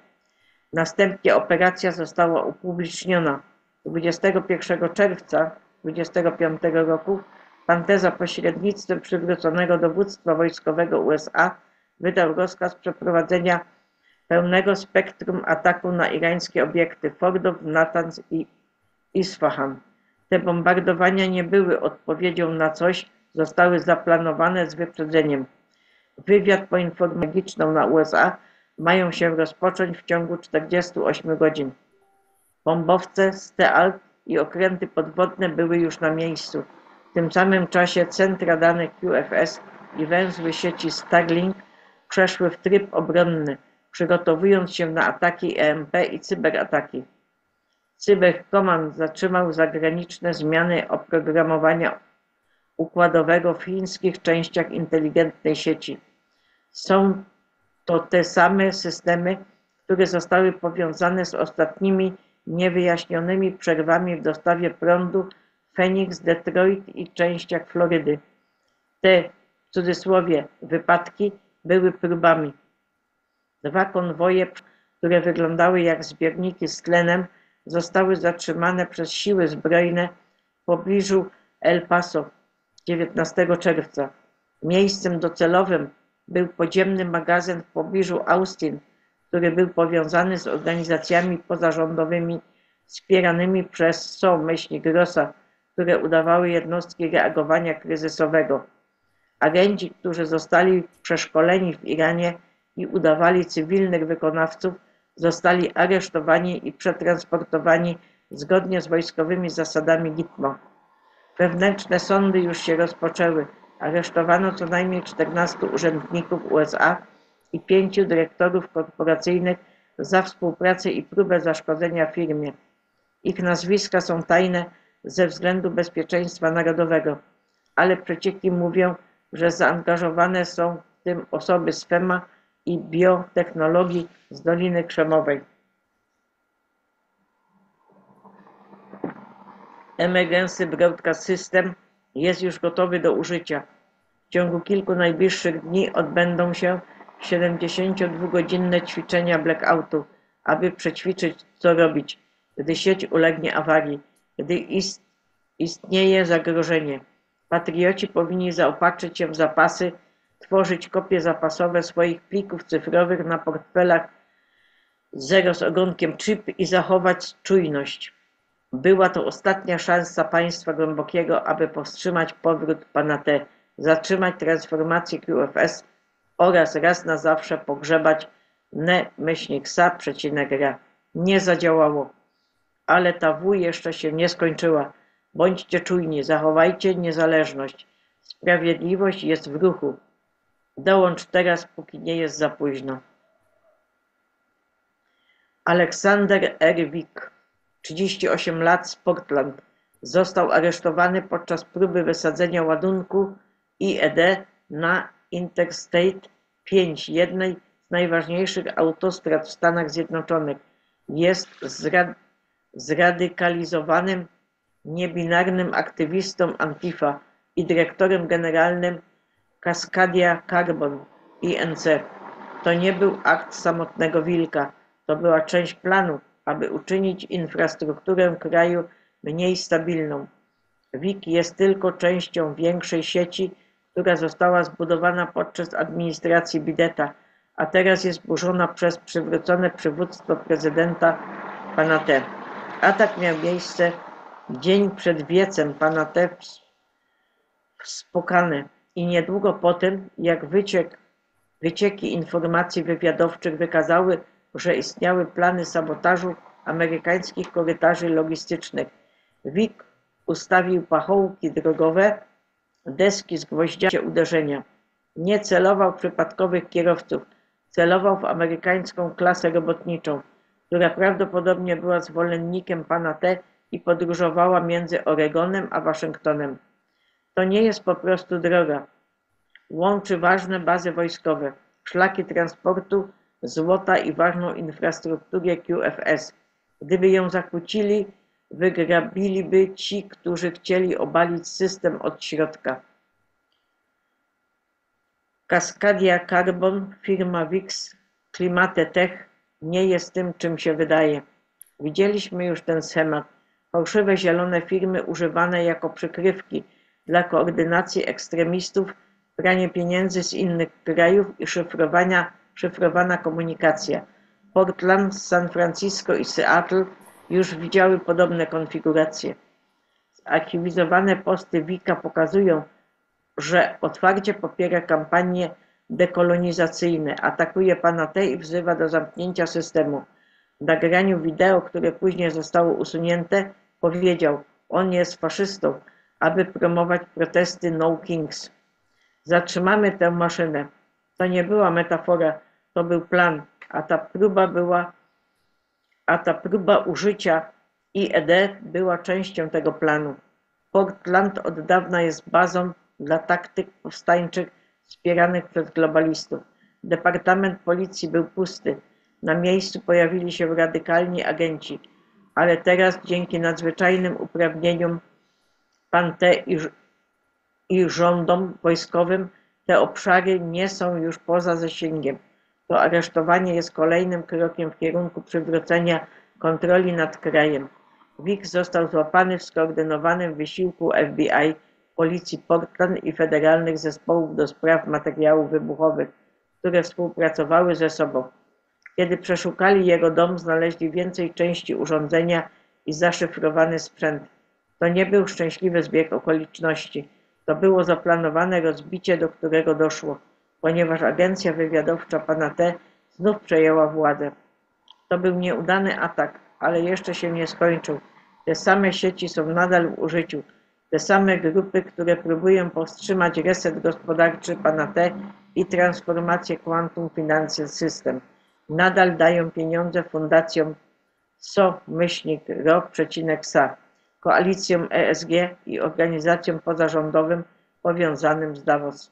Następnie operacja została upubliczniona. 21 czerwca 1925 roku pan za pośrednictwem przywróconego dowództwa wojskowego USA wydał rozkaz przeprowadzenia pełnego spektrum ataku na irańskie obiekty Fordow, Natanz i Isfahan. Te bombardowania nie były odpowiedzią na coś, zostały zaplanowane z wyprzedzeniem. Wywiad poinformatyczny na USA mają się rozpocząć w ciągu 48 godzin. Bombowce, STEAL i okręty podwodne były już na miejscu. W tym samym czasie centra danych QFS i węzły sieci Starlink przeszły w tryb obronny, przygotowując się na ataki EMP i cyberataki. Cybercommand zatrzymał zagraniczne zmiany oprogramowania układowego w chińskich częściach inteligentnej sieci. Są to te same systemy, które zostały powiązane z ostatnimi niewyjaśnionymi przerwami w dostawie prądu w Phoenix, Detroit i częściach Florydy. Te, w cudzysłowie, wypadki były próbami. 2 konwoje, które wyglądały jak zbiorniki z tlenem, zostały zatrzymane przez siły zbrojne w pobliżu El Paso 19 czerwca. Miejscem docelowym był podziemny magazyn w pobliżu Austin, który był powiązany z organizacjami pozarządowymi wspieranymi przez SO-Rossa, które udawały jednostki reagowania kryzysowego. Agenci, którzy zostali przeszkoleni w Iranie i udawali cywilnych wykonawców, zostali aresztowani i przetransportowani zgodnie z wojskowymi zasadami Gitmo. Wewnętrzne sądy już się rozpoczęły. Aresztowano co najmniej 14 urzędników USA i 5 dyrektorów korporacyjnych za współpracę i próbę zaszkodzenia firmie. Ich nazwiska są tajne ze względu bezpieczeństwa narodowego, ale przecieki mówią, że zaangażowane są w tym osoby z FEMA i biotechnologii z Doliny Krzemowej. Emergency Broadcast System jest już gotowy do użycia. W ciągu kilku najbliższych dni odbędą się 72-godzinne ćwiczenia blackoutu, aby przećwiczyć, co robić, gdy sieć ulegnie awarii, gdy istnieje zagrożenie. Patrioci powinni zaopatrzyć się w zapasy, tworzyć kopie zapasowe swoich plików cyfrowych na portfelach zero z ogonkiem chip i zachować czujność. Była to ostatnia szansa państwa głębokiego, aby powstrzymać powrót pana T, zatrzymać transformację QFS oraz raz na zawsze pogrzebać Ne-sa-ra. Nie zadziałało. Ale ta W jeszcze się nie skończyła. Bądźcie czujni, zachowajcie niezależność. Sprawiedliwość jest w ruchu. Dołącz teraz, póki nie jest za późno. Aleksander R. Wick, 38 lat, z Portland, został aresztowany podczas próby wysadzenia ładunku IED na Interstate 5, jednej z najważniejszych autostrad w Stanach Zjednoczonych. Jest zradykalizowanym, niebinarnym aktywistą Antifa i dyrektorem generalnym Cascadia Carbon Inc. To nie był akt samotnego wilka, to była część planu, aby uczynić infrastrukturę kraju mniej stabilną. WIC jest tylko częścią większej sieci, która została zbudowana podczas administracji Bideta, a teraz jest burzona przez przywrócone przywództwo prezydenta pana T. Atak miał miejsce dzień przed wiecem pana T w Spokane i niedługo po tym, jak wycieki informacji wywiadowczych wykazały, że istniały plany sabotażu amerykańskich korytarzy logistycznych. WIG ustawił pachołki drogowe, deski z gwoździami uderzenia. Nie celował w przypadkowych kierowców, celował w amerykańską klasę robotniczą, która prawdopodobnie była zwolennikiem pana T i podróżowała między Oregonem a Waszyngtonem. To nie jest po prostu droga. Łączy ważne bazy wojskowe, szlaki transportu, złota i ważną infrastrukturę QFS. Gdyby ją zakłócili, wygrabiliby ci, którzy chcieli obalić system od środka. Cascadia Carbon, firma Wix Climate Tech nie jest tym, czym się wydaje. Widzieliśmy już ten schemat. Fałszywe zielone firmy używane jako przykrywki dla koordynacji ekstremistów, pranie pieniędzy z innych krajów i szyfrowana komunikacja. Portland, San Francisco i Seattle już widziały podobne konfiguracje. Zarchiwizowane posty Wika pokazują, że otwarcie popiera kampanie dekolonizacyjne, atakuje pana T i wzywa do zamknięcia systemu. W nagraniu wideo, które później zostało usunięte, powiedział: on jest faszystą, aby promować protesty No Kings. Zatrzymamy tę maszynę. To nie była metafora, to był plan, a ta próba użycia IED była częścią tego planu. Portland od dawna jest bazą dla taktyk powstańczych wspieranych przez globalistów. Departament policji był pusty. Na miejscu pojawili się radykalni agenci, ale teraz dzięki nadzwyczajnym uprawnieniom pan T i rządom wojskowym te obszary nie są już poza zasięgiem. To aresztowanie jest kolejnym krokiem w kierunku przywrócenia kontroli nad krajem. WIG został złapany w skoordynowanym wysiłku FBI, policji Portland i federalnych zespołów do spraw materiałów wybuchowych, które współpracowały ze sobą. Kiedy przeszukali jego dom, znaleźli więcej części urządzenia i zaszyfrowany sprzęt. To nie był szczęśliwy zbieg okoliczności. To było zaplanowane rozbicie, do którego doszło, ponieważ agencja wywiadowcza pana T znów przejęła władzę. To był nieudany atak, ale jeszcze się nie skończył. Te same sieci są nadal w użyciu. Te same grupy, które próbują powstrzymać reset gospodarczy pana T i transformację Quantum Financial System. Nadal dają pieniądze fundacjom SO-RO-SA, koalicjom ESG i organizacjom pozarządowym powiązanym z Davos.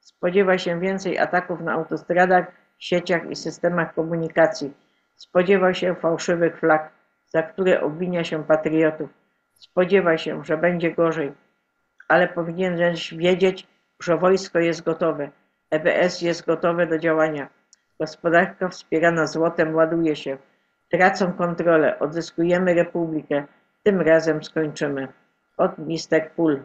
Spodziewa się więcej ataków na autostradach, sieciach i systemach komunikacji. Spodziewa się fałszywych flag, za które obwinia się patriotów. Spodziewa się, że będzie gorzej, ale powinieneś wiedzieć, że wojsko jest gotowe. EBS jest gotowe do działania. Gospodarka wspierana złotem ładuje się. Tracą kontrolę, odzyskujemy republikę. Tym razem skończymy. Od Mr. Pool.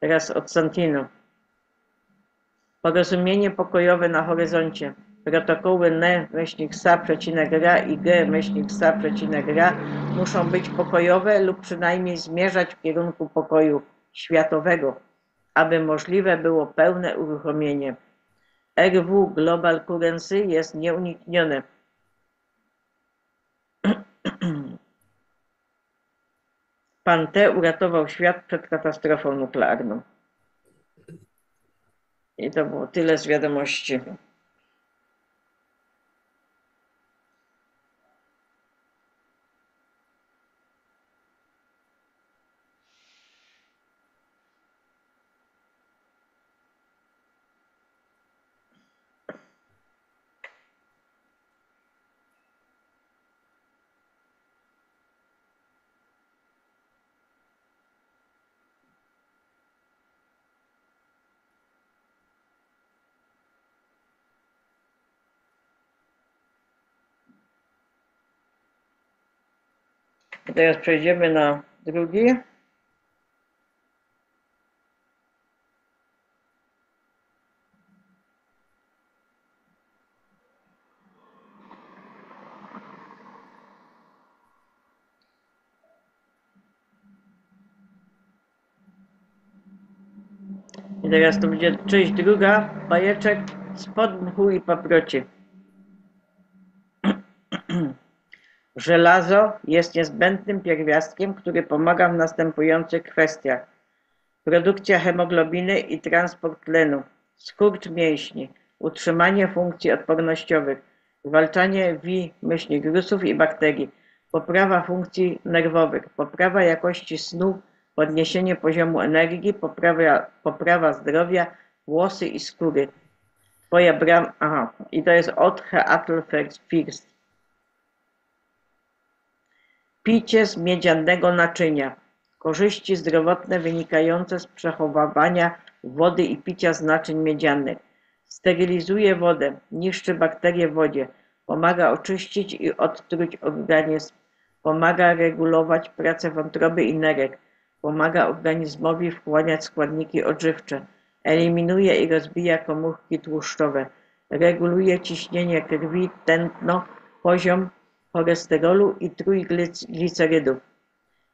Teraz od Santino. Porozumienie pokojowe na horyzoncie. Protokoły NE-SA-RA i G-SA-RA muszą być pokojowe lub przynajmniej zmierzać w kierunku pokoju światowego, aby możliwe było pełne uruchomienie. RW Global Currency jest nieuniknione. Pan T uratował świat przed katastrofą nuklearną. I to było tyle z wiadomości. I teraz przejdziemy na drugi. I teraz to będzie część druga, bajeczek spod mchu i paproci. Żelazo jest niezbędnym pierwiastkiem, który pomaga w następujących kwestiach. Produkcja hemoglobiny i transport tlenu, skurcz mięśni, utrzymanie funkcji odpornościowych, zwalczanie wirusów i bakterii, poprawa funkcji nerwowych, poprawa jakości snu, podniesienie poziomu energii, poprawa zdrowia, włosy i skóry. I to jest od First. Picie z miedzianego naczynia. Korzyści zdrowotne wynikające z przechowywania wody i picia z naczyń miedzianych. Sterylizuje wodę, niszczy bakterie w wodzie, pomaga oczyścić i odtruć organizm, pomaga regulować pracę wątroby i nerek, pomaga organizmowi wchłaniać składniki odżywcze, eliminuje i rozbija komórki tłuszczowe, reguluje ciśnienie krwi, tętno, poziom cholesterolu i trójglicerydów.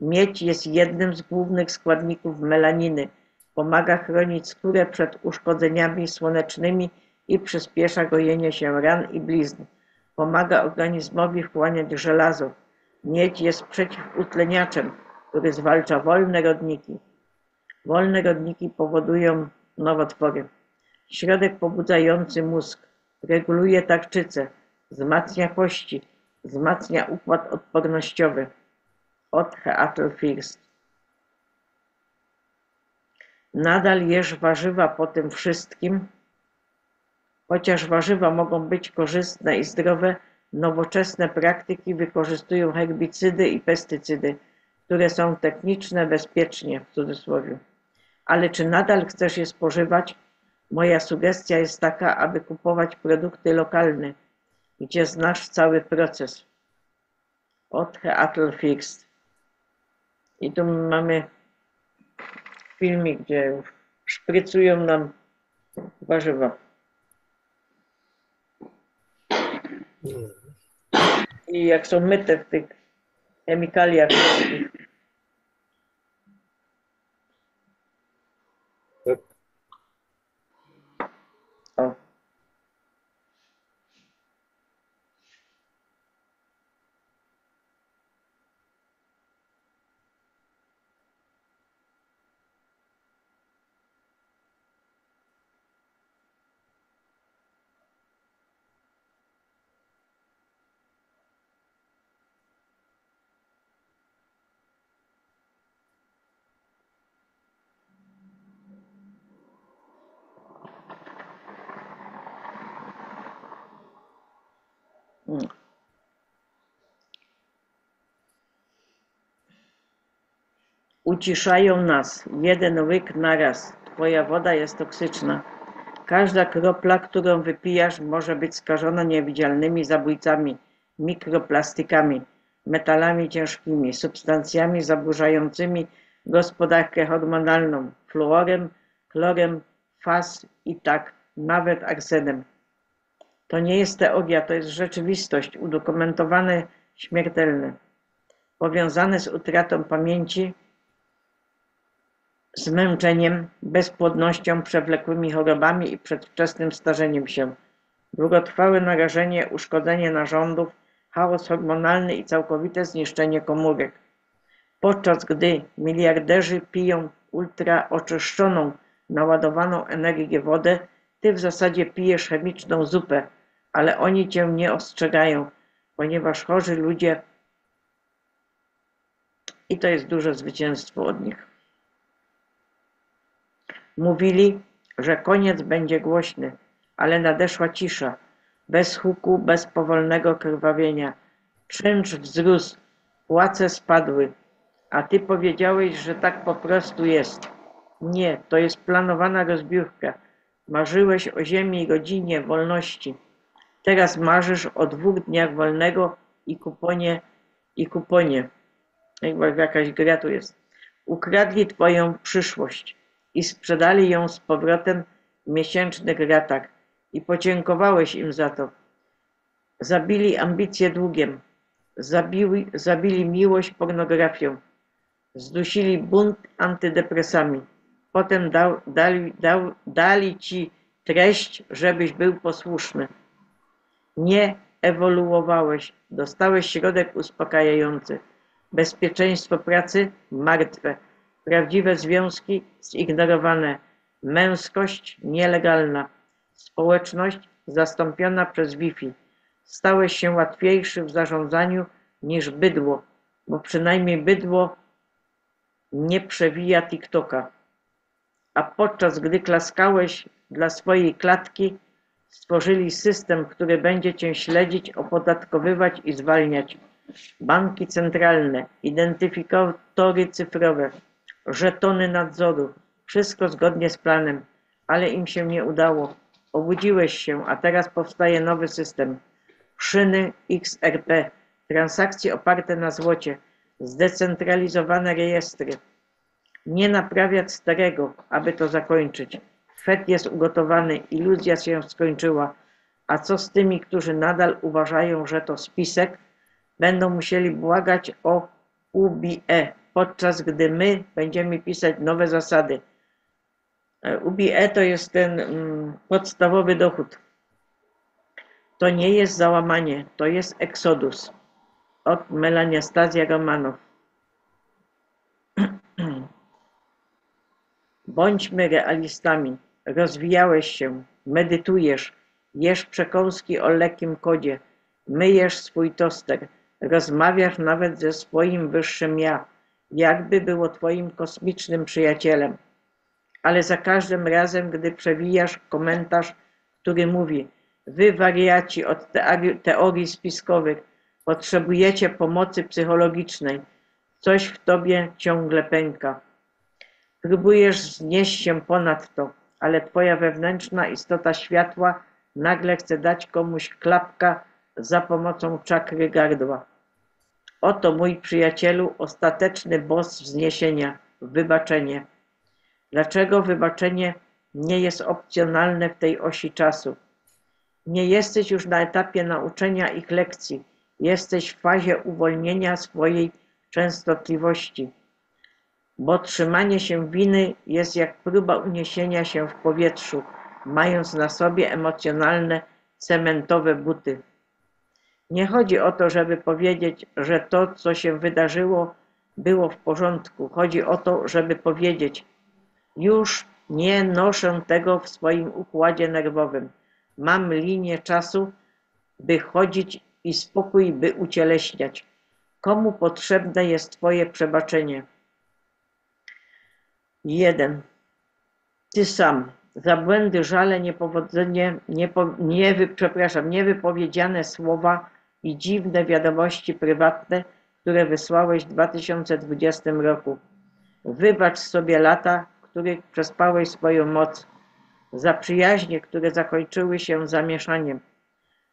Miedź jest jednym z głównych składników melaniny. Pomaga chronić skórę przed uszkodzeniami słonecznymi i przyspiesza gojenie się ran i blizn. Pomaga organizmowi wchłaniać żelazo. Miedź jest przeciwutleniaczem, który zwalcza wolne rodniki. Wolne rodniki powodują nowotwory. Środek pobudzający mózg. Reguluje tarczycę. Wzmacnia kości. Wzmacnia układ odpornościowy. Od First. Nadal jesz warzywa po tym wszystkim. Chociaż warzywa mogą być korzystne i zdrowe, nowoczesne praktyki wykorzystują herbicydy i pestycydy, które są techniczne bezpiecznie, w cudzysłowie. Ale czy nadal chcesz je spożywać? Moja sugestia jest taka, aby kupować produkty lokalne, gdzie znasz cały proces. Od First. I tu mamy filmik, gdzie szprycują nam warzywa. I jak są myte w tych chemikaliach. O. Uciszają nas. Jeden łyk na raz. Twoja woda jest toksyczna. Każda kropla, którą wypijasz, może być skażona niewidzialnymi zabójcami, mikroplastikami, metalami ciężkimi, substancjami zaburzającymi gospodarkę hormonalną, fluorem, chlorem, faz i tak, nawet arsenem. To nie jest teoria, to jest rzeczywistość, udokumentowane, śmiertelne, powiązane z utratą pamięci, zmęczeniem, bezpłodnością, przewlekłymi chorobami i przedwczesnym starzeniem się. Długotrwałe narażenie, uszkodzenie narządów, chaos hormonalny i całkowite zniszczenie komórek. Podczas gdy miliarderzy piją ultraoczyszczoną, naładowaną energię wodę, ty w zasadzie pijesz chemiczną zupę, ale oni cię nie ostrzegają, ponieważ chorzy ludzie, i to jest duże zwycięstwo od nich, mówili, że koniec będzie głośny, ale nadeszła cisza, bez huku, bez powolnego krwawienia. Czynsz wzrósł, płace spadły, a ty powiedziałeś, że tak po prostu jest. Nie, to jest planowana rozbiórka. Marzyłeś o ziemi, rodzinie, wolności. Teraz marzysz o 2 dniach wolnego i kuponie. Jakby jakaś gra tu jest. Ukradli twoją przyszłość i sprzedali ją z powrotem w miesięcznych ratach i podziękowałeś im za to. Zabili ambicje długiem, zabili miłość pornografią, zdusili bunt antydepresami, Potem dali ci treść, żebyś był posłuszny. Nie ewoluowałeś, dostałeś środek uspokajający. Bezpieczeństwo pracy martwe, prawdziwe związki zignorowane, męskość nielegalna, społeczność zastąpiona przez Wi-Fi. Stałeś się łatwiejszy w zarządzaniu niż bydło, bo przynajmniej bydło nie przewija TikToka. A podczas gdy klaskałeś dla swojej klatki, stworzyli system, który będzie cię śledzić, opodatkowywać i zwalniać. Banki centralne, identyfikatory cyfrowe, żetony nadzoru. Wszystko zgodnie z planem, ale im się nie udało. Obudziłeś się, a teraz powstaje nowy system. Szyny XRP, transakcje oparte na złocie, zdecentralizowane rejestry. Nie naprawiać starego, aby to zakończyć. Fed jest ugotowany, iluzja się skończyła. A co z tymi, którzy nadal uważają, że to spisek? Będą musieli błagać o UBE, podczas gdy my będziemy pisać nowe zasady. UBE to jest ten podstawowy dochód. To nie jest załamanie, to jest eksodus. Od Melania Stazja Romanow. Bądźmy realistami. Rozwijałeś się, medytujesz, jesz przekąski o lekkim kodzie, myjesz swój toster, rozmawiasz nawet ze swoim wyższym ja, jakby było twoim kosmicznym przyjacielem. Ale za każdym razem, gdy przewijasz komentarz, który mówi: wy wariaci od teorii spiskowych, potrzebujecie pomocy psychologicznej, coś w tobie ciągle pęka. Próbujesz wznieść się ponad to, ale twoja wewnętrzna istota światła nagle chce dać komuś klapka za pomocą czakry gardła. Oto, mój przyjacielu, ostateczny boss wzniesienia, wybaczenie. Dlaczego wybaczenie nie jest opcjonalne w tej osi czasu? Nie jesteś już na etapie nauczenia ich lekcji. Jesteś w fazie uwolnienia swojej częstotliwości. Bo trzymanie się winy jest jak próba uniesienia się w powietrzu, mając na sobie emocjonalne, cementowe buty. Nie chodzi o to, żeby powiedzieć, że to, co się wydarzyło, było w porządku. Chodzi o to, żeby powiedzieć: już nie noszę tego w swoim układzie nerwowym. Mam linię czasu, by chodzić i spokój, by ucieleśniać. Komu potrzebne jest twoje przebaczenie? 1. Ty sam. Za błędy, żale, niepowodzenie, niewypowiedziane słowa i dziwne wiadomości prywatne, które wysłałeś w 2020 roku. Wybacz sobie lata, w których przespałeś swoją moc. Za przyjaźnie, które zakończyły się zamieszaniem.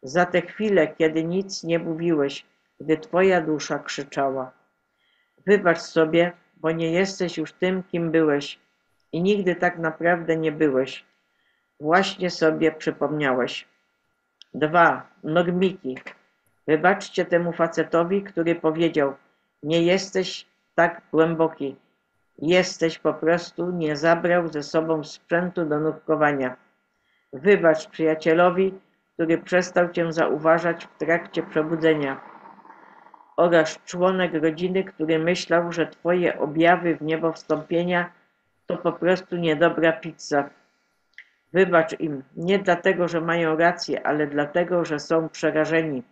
Za te chwile, kiedy nic nie mówiłeś, gdy twoja dusza krzyczała. Wybacz sobie, bo nie jesteś już tym, kim byłeś i nigdy tak naprawdę nie byłeś. Właśnie sobie przypomniałeś. 2. Normiki. Wybaczcie temu facetowi, który powiedział: nie jesteś tak głęboki. Jesteś po prostu, nie zabrał ze sobą sprzętu do nurkowania. Wybacz przyjacielowi, który przestał cię zauważać w trakcie przebudzenia. Oraz członek rodziny, który myślał, że twoje objawy w niebo wstąpienia to po prostu niedobra pizza. Wybacz im, nie dlatego, że mają rację, ale dlatego, że są przerażeni.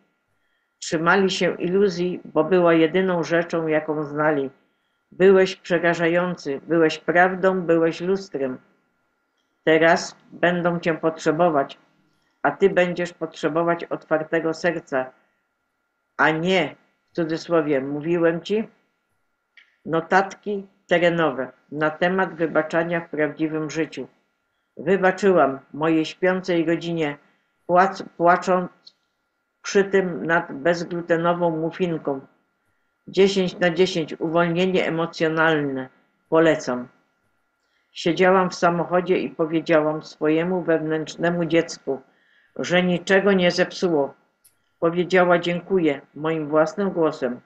Trzymali się iluzji, bo była jedyną rzeczą, jaką znali. Byłeś przerażający, byłeś prawdą, byłeś lustrem. Teraz będą cię potrzebować, a ty będziesz potrzebować otwartego serca, a nie, w cudzysłowie, mówiłem ci, notatki terenowe na temat wybaczania w prawdziwym życiu. Wybaczyłam mojej śpiącej rodzinie, płacząc przy tym nad bezglutenową muffinką. 10/10 uwolnienie emocjonalne. Polecam. Siedziałam w samochodzie i powiedziałam swojemu wewnętrznemu dziecku, że niczego nie zepsuło. Powiedziała dziękuję moim własnym głosem.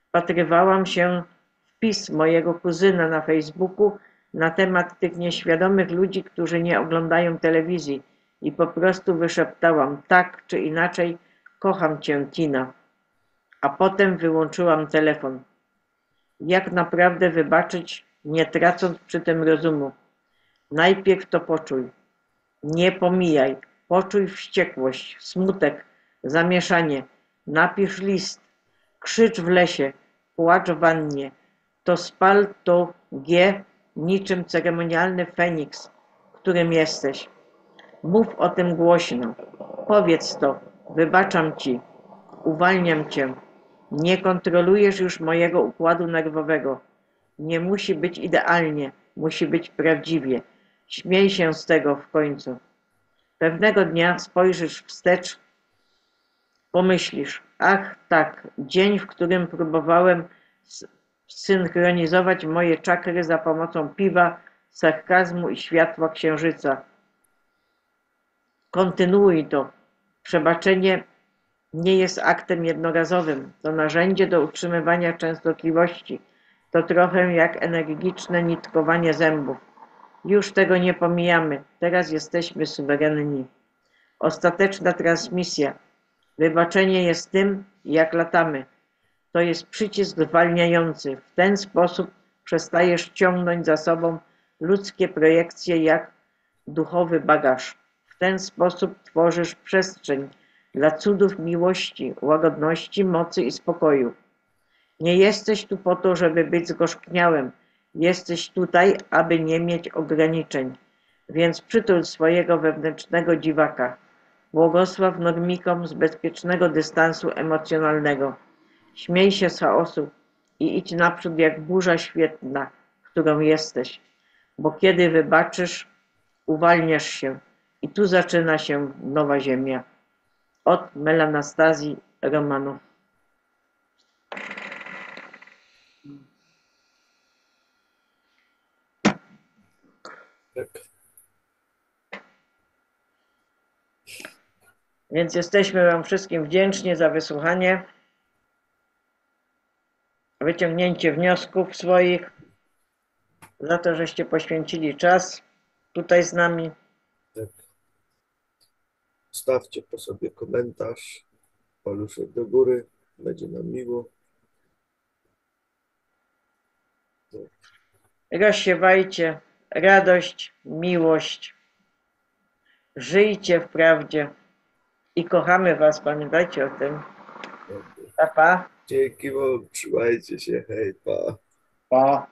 Wpatrywałam się w wpis mojego kuzyna na Facebooku, na temat tych nieświadomych ludzi, którzy nie oglądają telewizji i po prostu wyszeptałam tak czy inaczej, kocham cię, Tina. A potem wyłączyłam telefon. Jak naprawdę wybaczyć, nie tracąc przy tym rozumu? Najpierw to poczuj. Nie pomijaj. Poczuj wściekłość, smutek, zamieszanie. Napisz list. Krzycz w lesie. Płacz w wannie. To spal to G niczym ceremonialny feniks, którym jesteś. Mów o tym głośno. Powiedz to. Wybaczam ci. Uwalniam cię. Nie kontrolujesz już mojego układu nerwowego. Nie musi być idealnie. Musi być prawdziwie. Śmiej się z tego w końcu. Pewnego dnia spojrzysz wstecz, pomyślisz, ach tak, dzień, w którym próbowałem synchronizować moje czakry za pomocą piwa, sarkazmu i światła księżyca. Kontynuuj to. Przebaczenie nie jest aktem jednorazowym. To narzędzie do utrzymywania częstotliwości. To trochę jak energiczne nitkowanie zębów. Już tego nie pomijamy. Teraz jesteśmy suwerenni. Ostateczna transmisja. Wybaczenie jest tym, jak latamy. To jest przycisk zwalniający. W ten sposób przestajesz ciągnąć za sobą ludzkie projekcje jak duchowy bagaż. W ten sposób tworzysz przestrzeń dla cudów miłości, łagodności, mocy i spokoju. Nie jesteś tu po to, żeby być zgorzkniałym. Jesteś tutaj, aby nie mieć ograniczeń. Więc przytul swojego wewnętrznego dziwaka. Błogosław normikom z bezpiecznego dystansu emocjonalnego. Śmiej się z chaosu i idź naprzód jak burza świetna, którą jesteś. Bo kiedy wybaczysz, uwalniasz się i tu zaczyna się nowa ziemia. Od Melanastazji Romanow. Tak. Więc jesteśmy wam wszystkim wdzięczni za wysłuchanie, wyciągnięcie wniosków swoich, za to, żeście poświęcili czas tutaj z nami. Tak. Stawcie po sobie komentarz, paluszek do góry, będzie nam miło. Rozsiewajcie radość, miłość. Żyjcie w prawdzie i kochamy was, pamiętajcie o tym. Pa, pa. Dzięki wam, trzymajcie się, hej, pa. Pa.